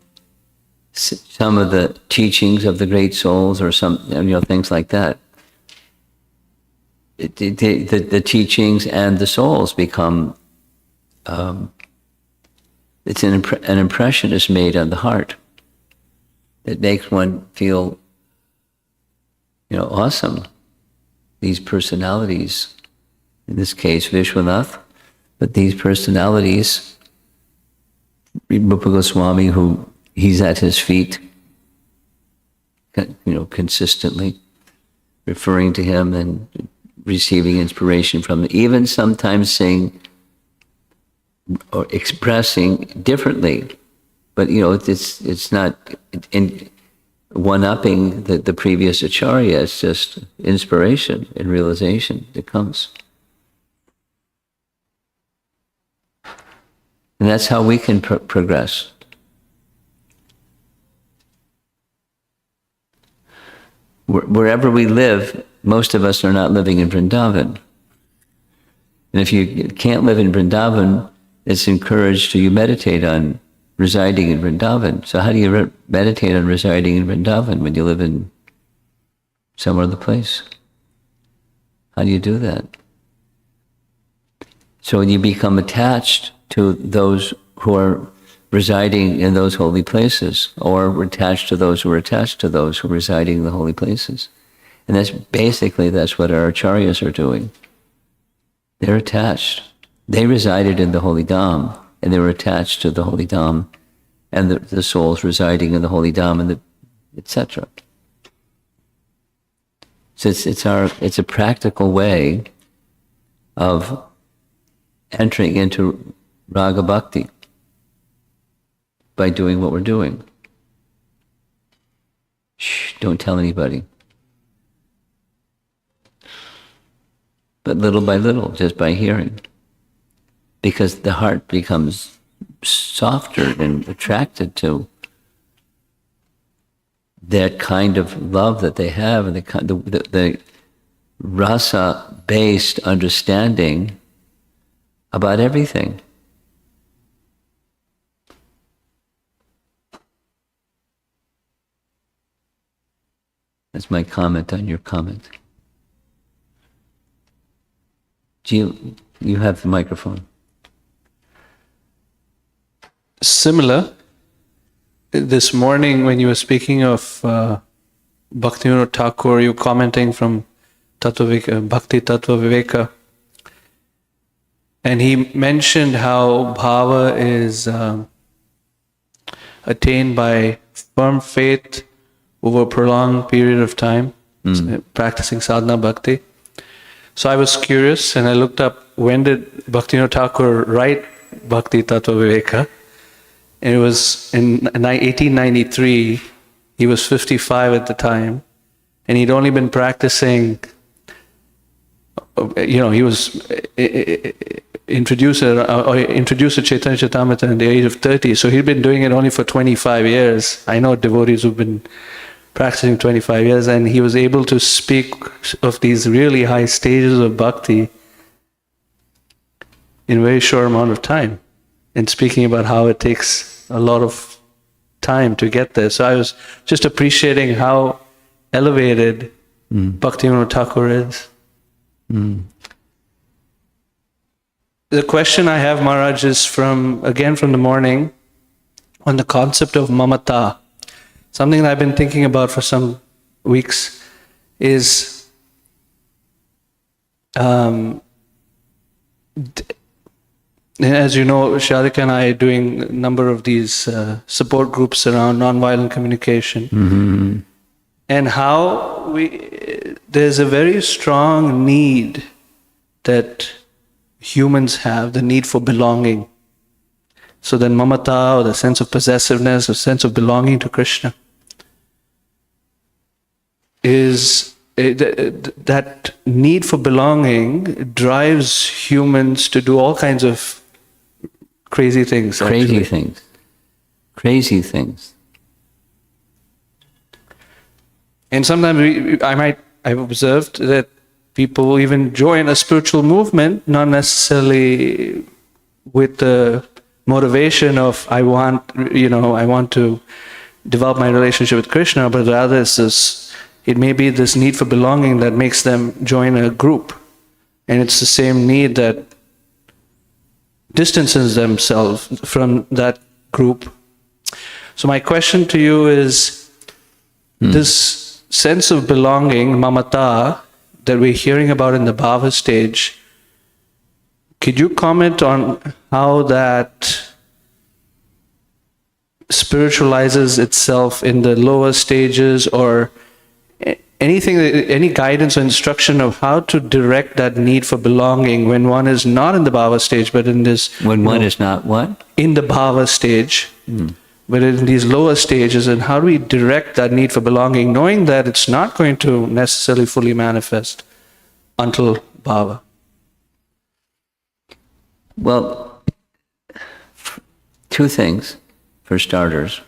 some of the teachings of the great souls or some things like that. The teachings and the souls become it's an impression is made on the heart that makes one feel awesome. These personalities, in this case Vishwanath, but these personalities, Rupa Goswami, who he's at his feet, consistently referring to him and receiving inspiration from him, even sometimes saying or expressing differently, but it's not in one-upping the previous acharya. It's just inspiration and realization that comes. And that's how we can progress. wherever we live, most of us are not living in Vrindavan. And if you can't live in Vrindavan, it's encouraged to you meditate on residing in Vrindavan. So how do you meditate on residing in Vrindavan when you live in some other place? How do you do that? So when you become attached to those who are residing in those holy places, or attached to those who are attached to those who are residing in the holy places. And that's what our acharyas are doing. They're attached. They resided in the holy dham, and they were attached to the holy dham, and the souls residing in the holy dham, and etc. So it's a practical way of entering into raga bhakti by doing what we're doing. Shh, don't tell anybody. But little by little, just by hearing. Because the heart becomes softer and attracted to that kind of love that they have, and the rasa-based understanding about everything. That's my comment on your comment. You have the microphone. Similar, this morning when you were speaking of Bhaktivinoda Thakur, you were commenting from Bhakti Tattva Viveka, and he mentioned how bhava is attained by firm faith over a prolonged period of time, practicing sadhana bhakti. So I was curious, and I looked up when did Bhaktivinoda Thakur write Bhakti Tattva Viveka. And it was in 1893. He was 55 at the time, and he'd only been practicing. He was introduced to Chaitanya Charitamrita at the age of 30. So he'd been doing it only for 25 years. I know devotees who've been practicing 25 years, and he was able to speak of these really high stages of bhakti in a very short amount of time, and speaking about how it takes a lot of time to get there. So I was just appreciating how elevated Bhaktivinoda Thakur is. The question I have, Maharaj, is from the morning on the concept of mamata. Something that I've been thinking about for some weeks is as you know, Shadika and I are doing a number of these support groups around nonviolent communication. Mm-hmm. And how there's a very strong need that humans have, the need for belonging. So then mamata, or the sense of possessiveness, or sense of belonging to Krishna, is that need for belonging drives humans to do all kinds of crazy things. Crazy things. And sometimes I've observed that people even join a spiritual movement, not necessarily with the motivation of I want to develop my relationship with Krishna, but rather it may be this need for belonging that makes them join a group, and it's the same need that distances themselves from that group. So my question to you is, this sense of belonging, mamata, that we're hearing about in the bhava stage, could you comment on how that spiritualizes itself in the lower stages, or any guidance or instruction of how to direct that need for belonging when one is not in the bhava stage, but in this... When one is not what? In the bhava stage, but in these lower stages, and how do we direct that need for belonging, knowing that it's not going to necessarily fully manifest until bhava? Well, two things, for starters.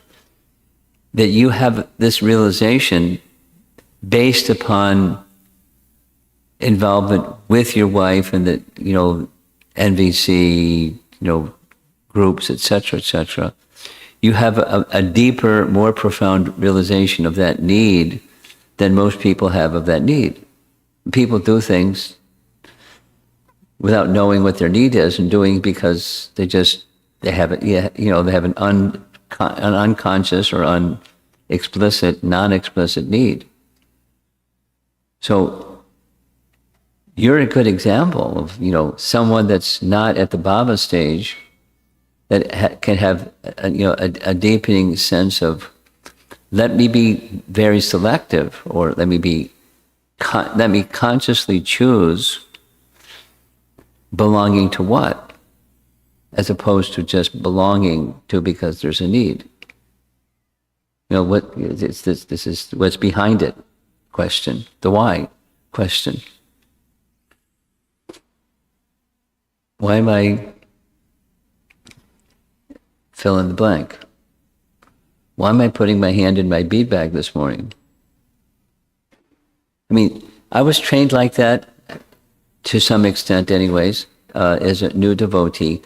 That you have this realization based upon involvement with your wife and the, NVC, groups, etc., you have a deeper, more profound realization of that need than most people have of that need. People do things without knowing what their need is and doing because they have an unconscious or non-explicit need. So you're a good example of, someone that's not at the Bhava stage that can have, a deepening sense of, let me be very selective, or let me consciously choose belonging to what, as opposed to just belonging to because there's a need. This is what's behind it question, the why question. Why am I fill in the blank? Why am I putting my hand in my bead bag this morning? I mean, I was trained like that to some extent anyways, as a new devotee.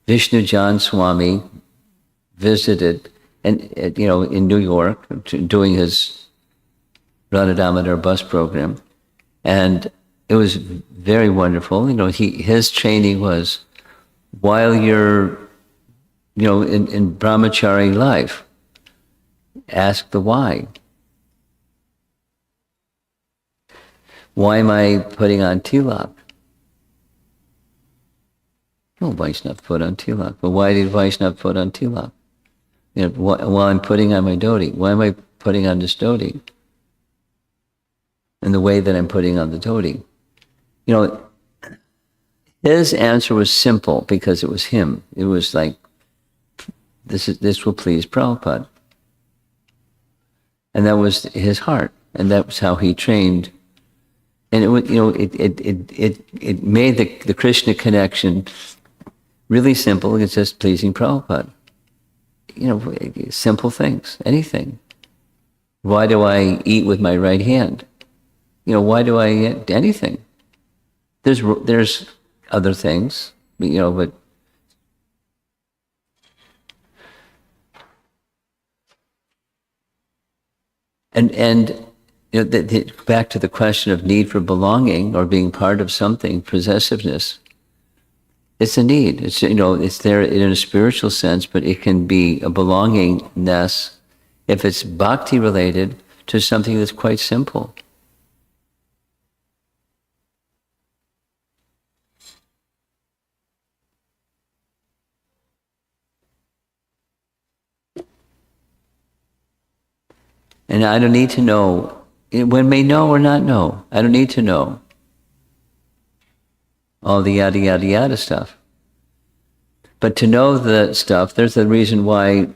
Vishnu Jan Swami visited, in New York, doing his Radha Damodar bus program, and it was very wonderful. His training was, while you're, in brahmachari life, ask the why. Why am I putting on tilak? No, Vaishnava put on tilak. But why did Vaishnava put on tilak? While I'm putting on my dhoti, why am I putting on this dhoti? In the way that I'm putting on the dhoti. His answer was simple because it was him. It was like, this will please Prabhupada. And that was his heart. And that was how he trained. And it made the Krishna connection really simple. It's just pleasing Prabhupada. Simple things, anything. Why do I eat with my right hand? Why do I eat anything? There's other things, but back to the question of need for belonging or being part of something, possessiveness. It's a need. It's there in a spiritual sense, but it can be a belongingness if it's bhakti related to something that's quite simple. And I don't need to know. One may know or not know. I don't need to know all the yada, yada, yada stuff. But to know the stuff, there's a reason why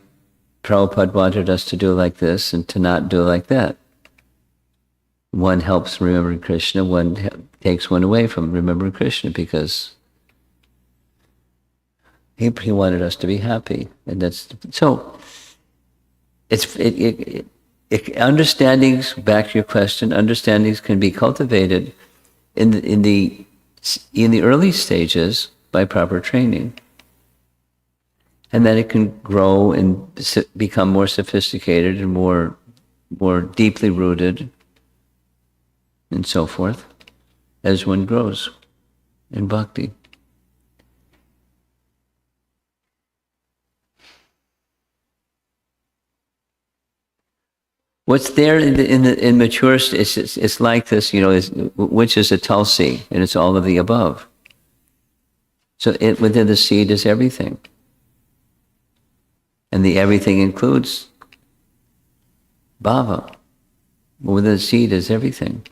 Prabhupada wanted us to do like this and to not do like that. One helps remember Krishna, one takes one away from remembering Krishna, because he wanted us to be happy. And that's so. Understandings, back to your question, understandings can be cultivated in the early stages by proper training. And then it can grow and become more sophisticated and more deeply rooted and so forth as one grows in bhakti. What's there in mature, it's like this, which is a tulsi, and it's all of the above. So within the seed is everything. And the everything includes bhava. Within the seed is everything.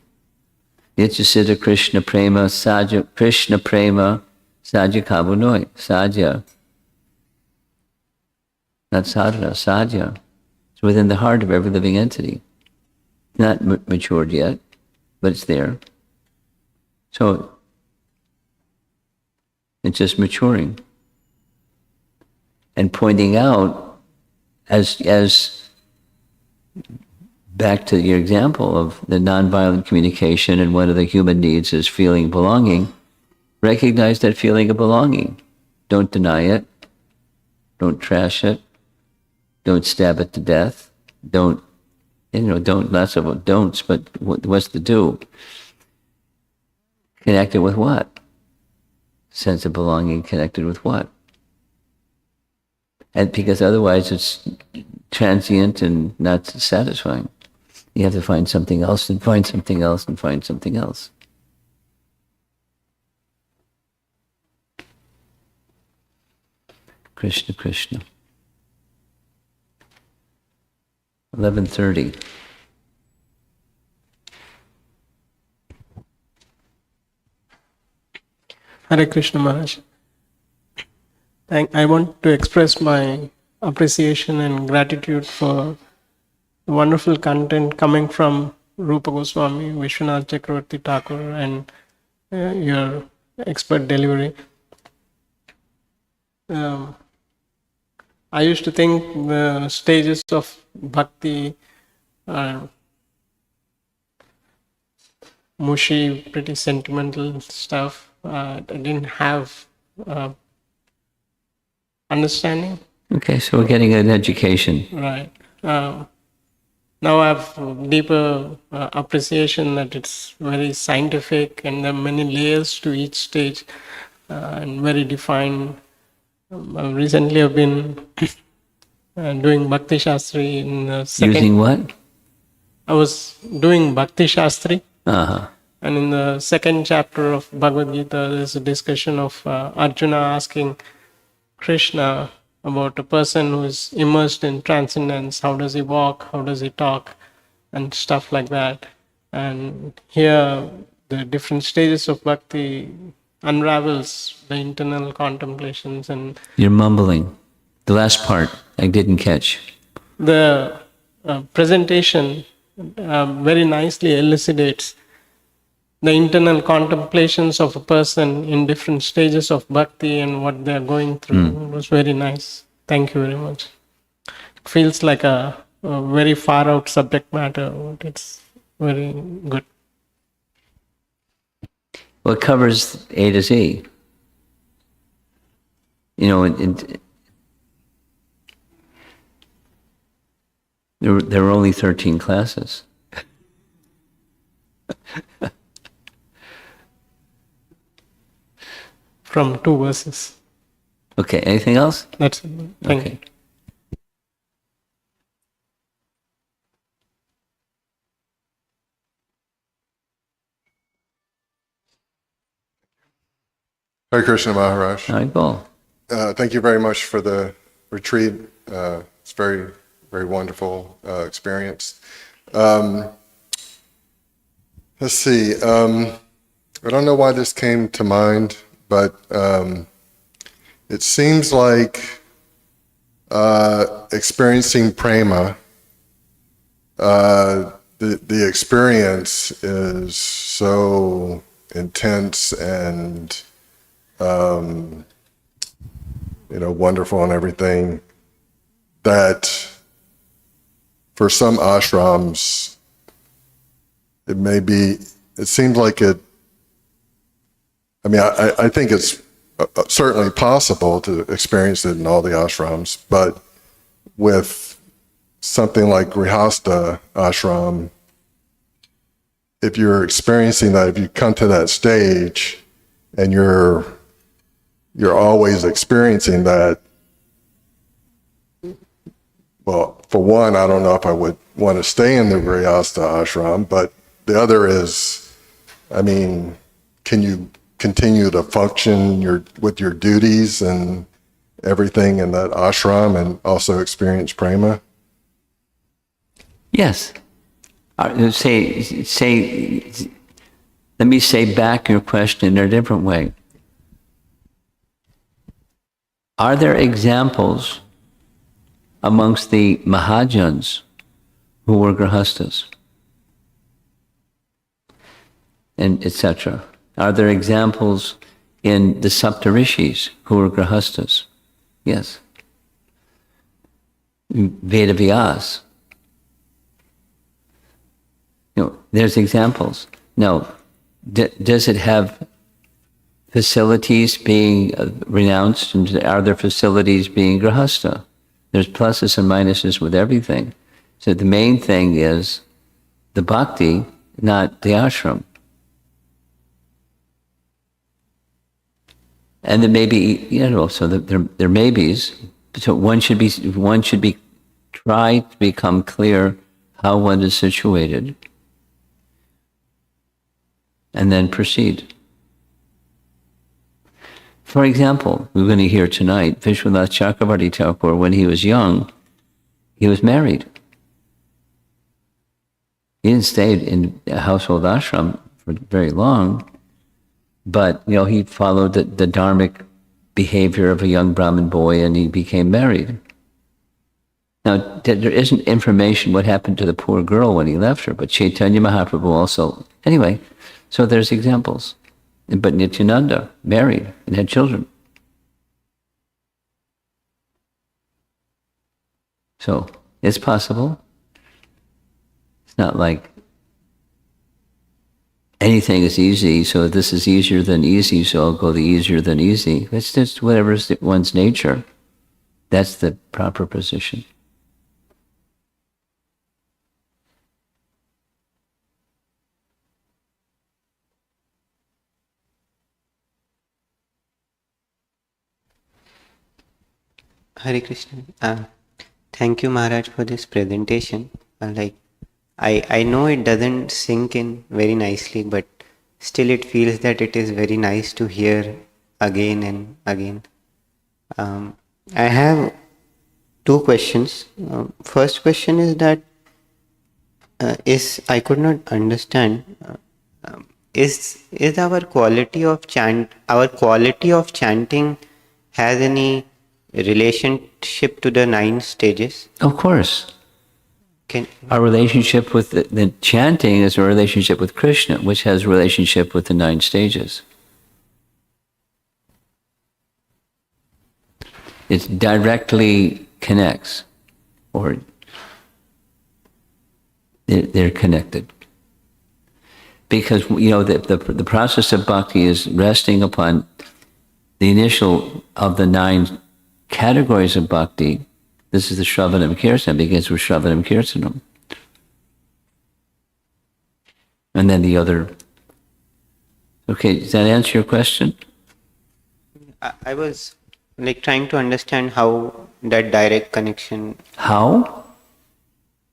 Nityasiddha Krishna prema, saja, Krishna prema, saja kabunoi, saja. Not sadhana, saja. It's within the heart of every living entity. Not matured yet, but it's there. So it's just maturing. And pointing out as back to your example of the nonviolent communication, and one of the human needs is feeling belonging, recognize that feeling of belonging. Don't deny it. Don't trash it. Don't stab it to death. Don't, lots of don'ts, but what's the do? Connected with what? Sense of belonging connected with what? And because otherwise it's transient and not satisfying. You have to find something else and find something else and find something else. Krishna, Krishna. 11:30. Hare Krishna Maharaj. I want to express my appreciation and gratitude for the wonderful content coming from Rupa Goswami, Vishwanath Chakravarti Thakur, and your expert delivery. I used to think the stages of bhakti are mushy, pretty sentimental stuff. I didn't have understanding. Okay, so we're getting an education. Right. Now I have deeper appreciation that it's very scientific and there are many layers to each stage and very defined. Recently I've been doing Bhakti Shastri in the second... Using what? I was doing Bhakti Shastri. Uh-huh. And in the second chapter of Bhagavad Gita, there's a discussion of Arjuna asking Krishna about a person who is immersed in transcendence. How does he walk? How does he talk? And stuff like that. And here, the different stages of bhakti unravels the internal contemplations. And you're mumbling. The last part, I didn't catch. The presentation very nicely elucidates the internal contemplations of a person in different stages of bhakti and what they are going through. It was very nice. Thank you very much. It feels like a very far out subject matter, but it's very good. Well, it covers A to Z. There were only 13 classes. From 2 verses. Okay, anything else? That's it. Thank you. Hare Krishna Maharaj. All right, Paul. Thank you very much for the retreat. It's very, very wonderful experience. Let's see. I don't know why this came to mind, but it seems like experiencing prema, the experience is so intense and wonderful and everything, that for some ashrams, it seems like it, I think it's certainly possible to experience it in all the ashrams, but with something like Grihastha ashram, if you're experiencing that, if you come to that stage and you're always experiencing that, well, for one, I don't know if I would want to stay in the Grihastha ashram, but the other is, can you continue to function with your duties and everything in that ashram and also experience prema? Yes. Let me say back your question in a different way. Are there examples amongst the Mahajans who were Grihasthas? And etc. Are there examples in the Saptarishis who were Grihasthas? Yes. Vedavyas. There's examples. No. Does it have facilities being renounced? And are there facilities being grahasta? There's pluses and minuses with everything. So the main thing is the bhakti, not the ashram. And there may be, so there may be's. So one should be try to become clear how one is situated, and then proceed. For example, we're going to hear tonight, Vishwanath Chakravarti Thakur, when he was young, he was married. He didn't stay in a household ashram for very long, but he followed the dharmic behavior of a young Brahmin boy, and he became married. Now, there isn't information what happened to the poor girl when he left her, but Chaitanya Mahaprabhu also. Anyway, so there's examples. But Nityananda married and had children. So it's possible. It's not like anything is easy, so this is easier than easy, so I'll go the easier than easy. It's just whatever's one's nature. That's the proper position. Hare Krishna. Thank you, Maharaj, for this presentation. I know it doesn't sink in very nicely, but still it feels that it is very nice to hear again and again. I have two questions. First question is that I could not understand. Is our quality of chanting has any relationship to the 9 stages? Of course. Our relationship with the chanting is a relationship with Krishna, which has a relationship with the 9 stages. It directly connects, or they're connected. Because, the process of bhakti is resting upon the initial of the 9 categories of bhakti. This is the Shravanam Kirtanam, begins with Shravanam Kirtanam. And then the other. Okay, does that answer your question? I was trying to understand how that direct connection. How?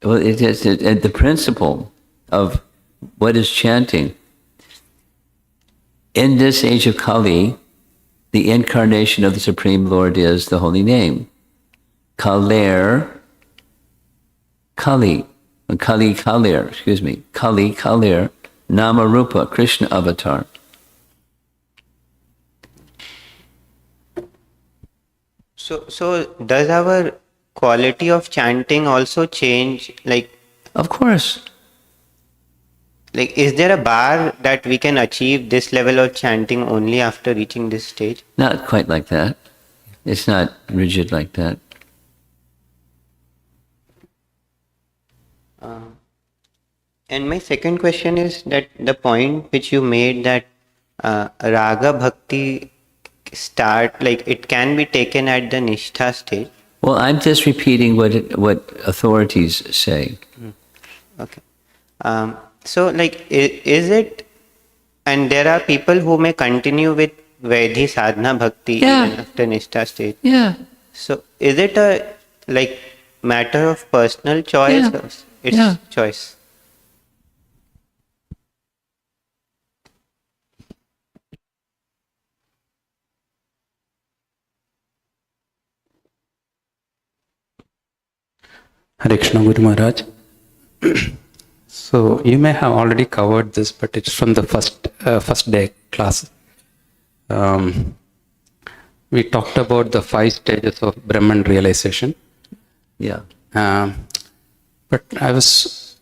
Well, it is the principle of what is chanting. In this age of Kali, the incarnation of the Supreme Lord is the holy name. Kali, Kalir, Nama Rupa, Krishna avatar. So does our quality of chanting also change? Of course. Is there a bar that we can achieve this level of chanting only after reaching this stage? Not quite like that. It's not rigid like that. And my second question is that the point which you made that Raga Bhakti it can be taken at the Nishtha stage. Well, I'm just repeating what authorities say. Okay. So is it, and there are people who may continue with Vaidhi Sadhana Bhakti even after Nishtha stage. Yeah. So is it a matter of personal choice? Yeah. Or it's choice? Hare Krishna Guru Maharaj. So you may have already covered this, but it's from the first day class. We talked about the 5 stages of Brahman realization. Yeah. But I was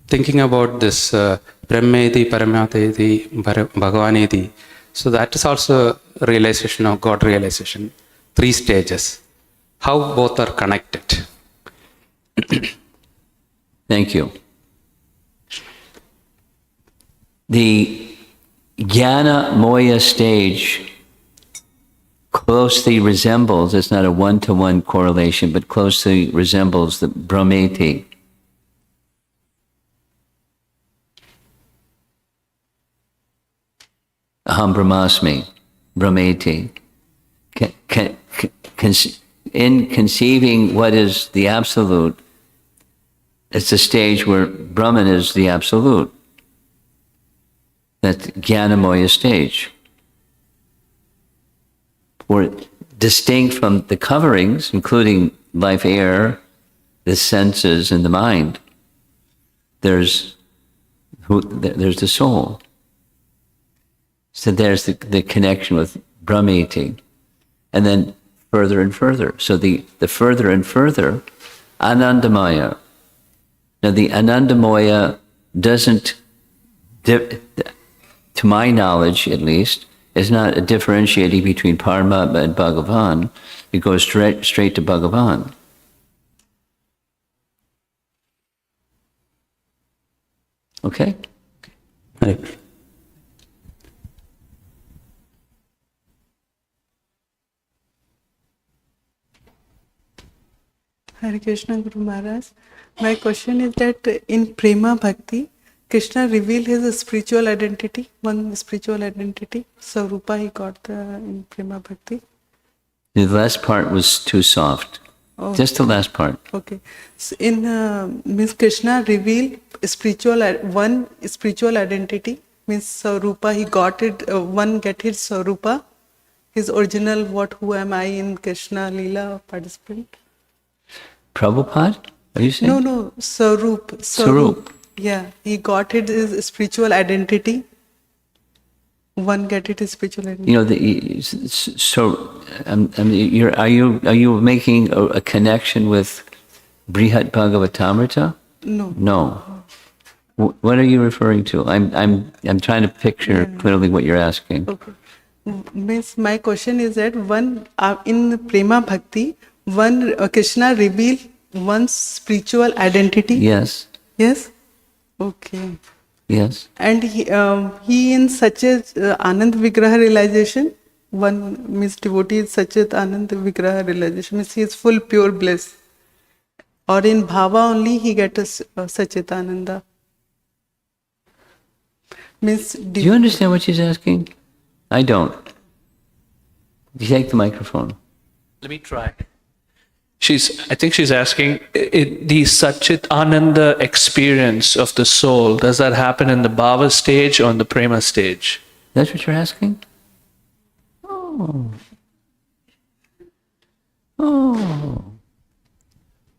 thinking about this Brahmedi, Paramatedi, Bhagavanedi. So that is also realization of God realization. 3 stages. How both are connected? Thank you. The Jnana Moya stage closely resembles, it's not a one-to-one correlation, but closely resembles the Brahmeti. Aham Brahmasmi, Brahmeti. In conceiving what is the absolute, it's a stage where Brahman is the absolute. That's Jnanamoya stage. Or distinct from the coverings, including life air, the senses, and the mind, there's the soul. So there's the connection with Brahmeti. And then further and further. So the further and further, Anandamaya. Now the Anandamaya doesn't, to my knowledge at least, is not a differentiating between Paramatma and Bhagavan. It goes straight to Bhagavan. Okay? Right. Hare Krishna Guru Maharaj. My question is that in Prema Bhakti, Krishna revealed his spiritual identity, one spiritual identity. Sarupa he got in Prema Bhakti. The last part was too soft. Oh. Just the last part. Okay. So in means Krishna revealed one spiritual identity. Means Sarupa he got it. One get his Sarupa, his original. Who am I in Krishna Leela participant? Prabhupada? Are you saying? No, Sarup. Sarup. Yeah, he got it his spiritual identity. One get it his spiritual identity. You know, are you making a connection with Brihat Bhagavatamrita? No. No. What are you referring to? I'm trying to picture clearly what you're asking. Okay. Miss, my question is that one in Prema Bhakti, one Krishna revealed one's spiritual identity. Yes. Yes. Okay. Yes. And he in such a Anand Vigraha realization, one means devotee is such a Anand Vigraha realization, means he is full pure bliss. Or in Bhava only he gets Sachitananda. Means Do you understand what she's asking? I don't. You take the microphone. Let me try. I think she's asking, the Satchit Ananda experience of the soul, does that happen in the Bhava stage or in the Prema stage? That's what you're asking? Oh.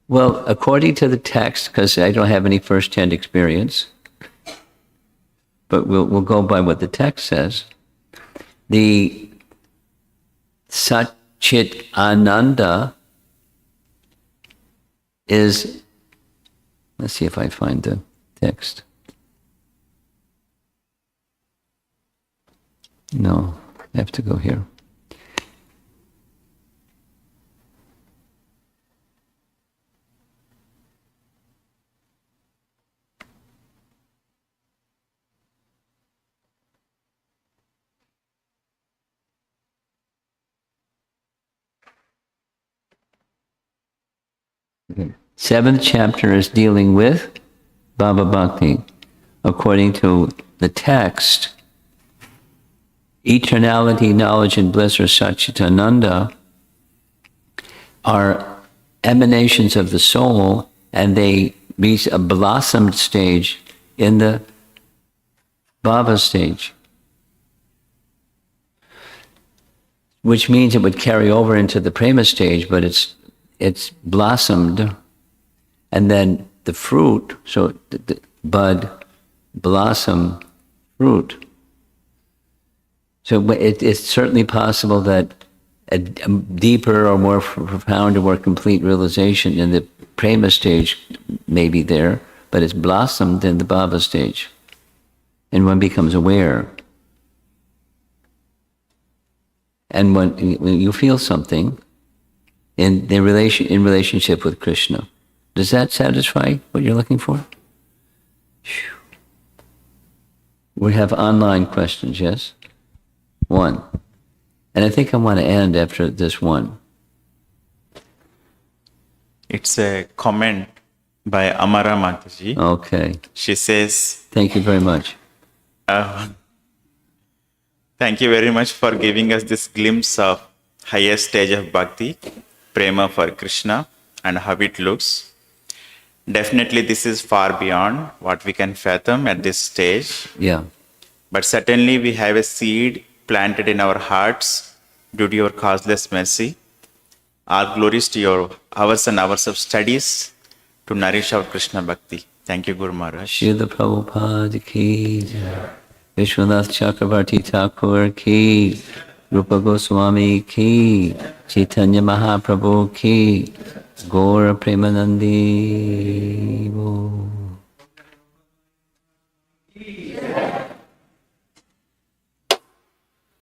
Well, according to the text, because I don't have any first-hand experience, but we'll go by what the text says. The Satchit Ananda is, let's see if I find the text. No, I have to go here. Okay. 7th chapter is dealing with Bhava Bhakti. According to the text, eternality, knowledge, and bliss, or Satchitananda, are emanations of the soul, and they reach a blossomed stage in the Bhava stage, which means it would carry over into the Prema stage, but it's blossomed, and then the fruit, so the bud, blossom, fruit. So it's certainly possible that a deeper or more profound or more complete realization in the Prema stage may be there, but it's blossomed in the Bhava stage, and one becomes aware. And when you feel something in relationship with Krishna, does that satisfy what you're looking for? We have online questions, yes? One. And I think I want to end after this one. It's a comment by Amara Mataji. Okay. She says, Thank you very much. thank you very much for giving us this glimpse of highest stage of bhakti, prema for Krishna, and how it looks. Definitely this is far beyond what we can fathom at this stage. Yeah. But certainly we have a seed planted in our hearts due to your causeless mercy. All glories to your hours and hours of studies to nourish our Krishna Bhakti. Thank you, Guru Maharaj. Srila Prabhupada ki jai. Vishwanath Chakravarti Thakur ki. Rupa Goswami ki. Chaitanya Mahaprabhu ki. Gaura Premanandi.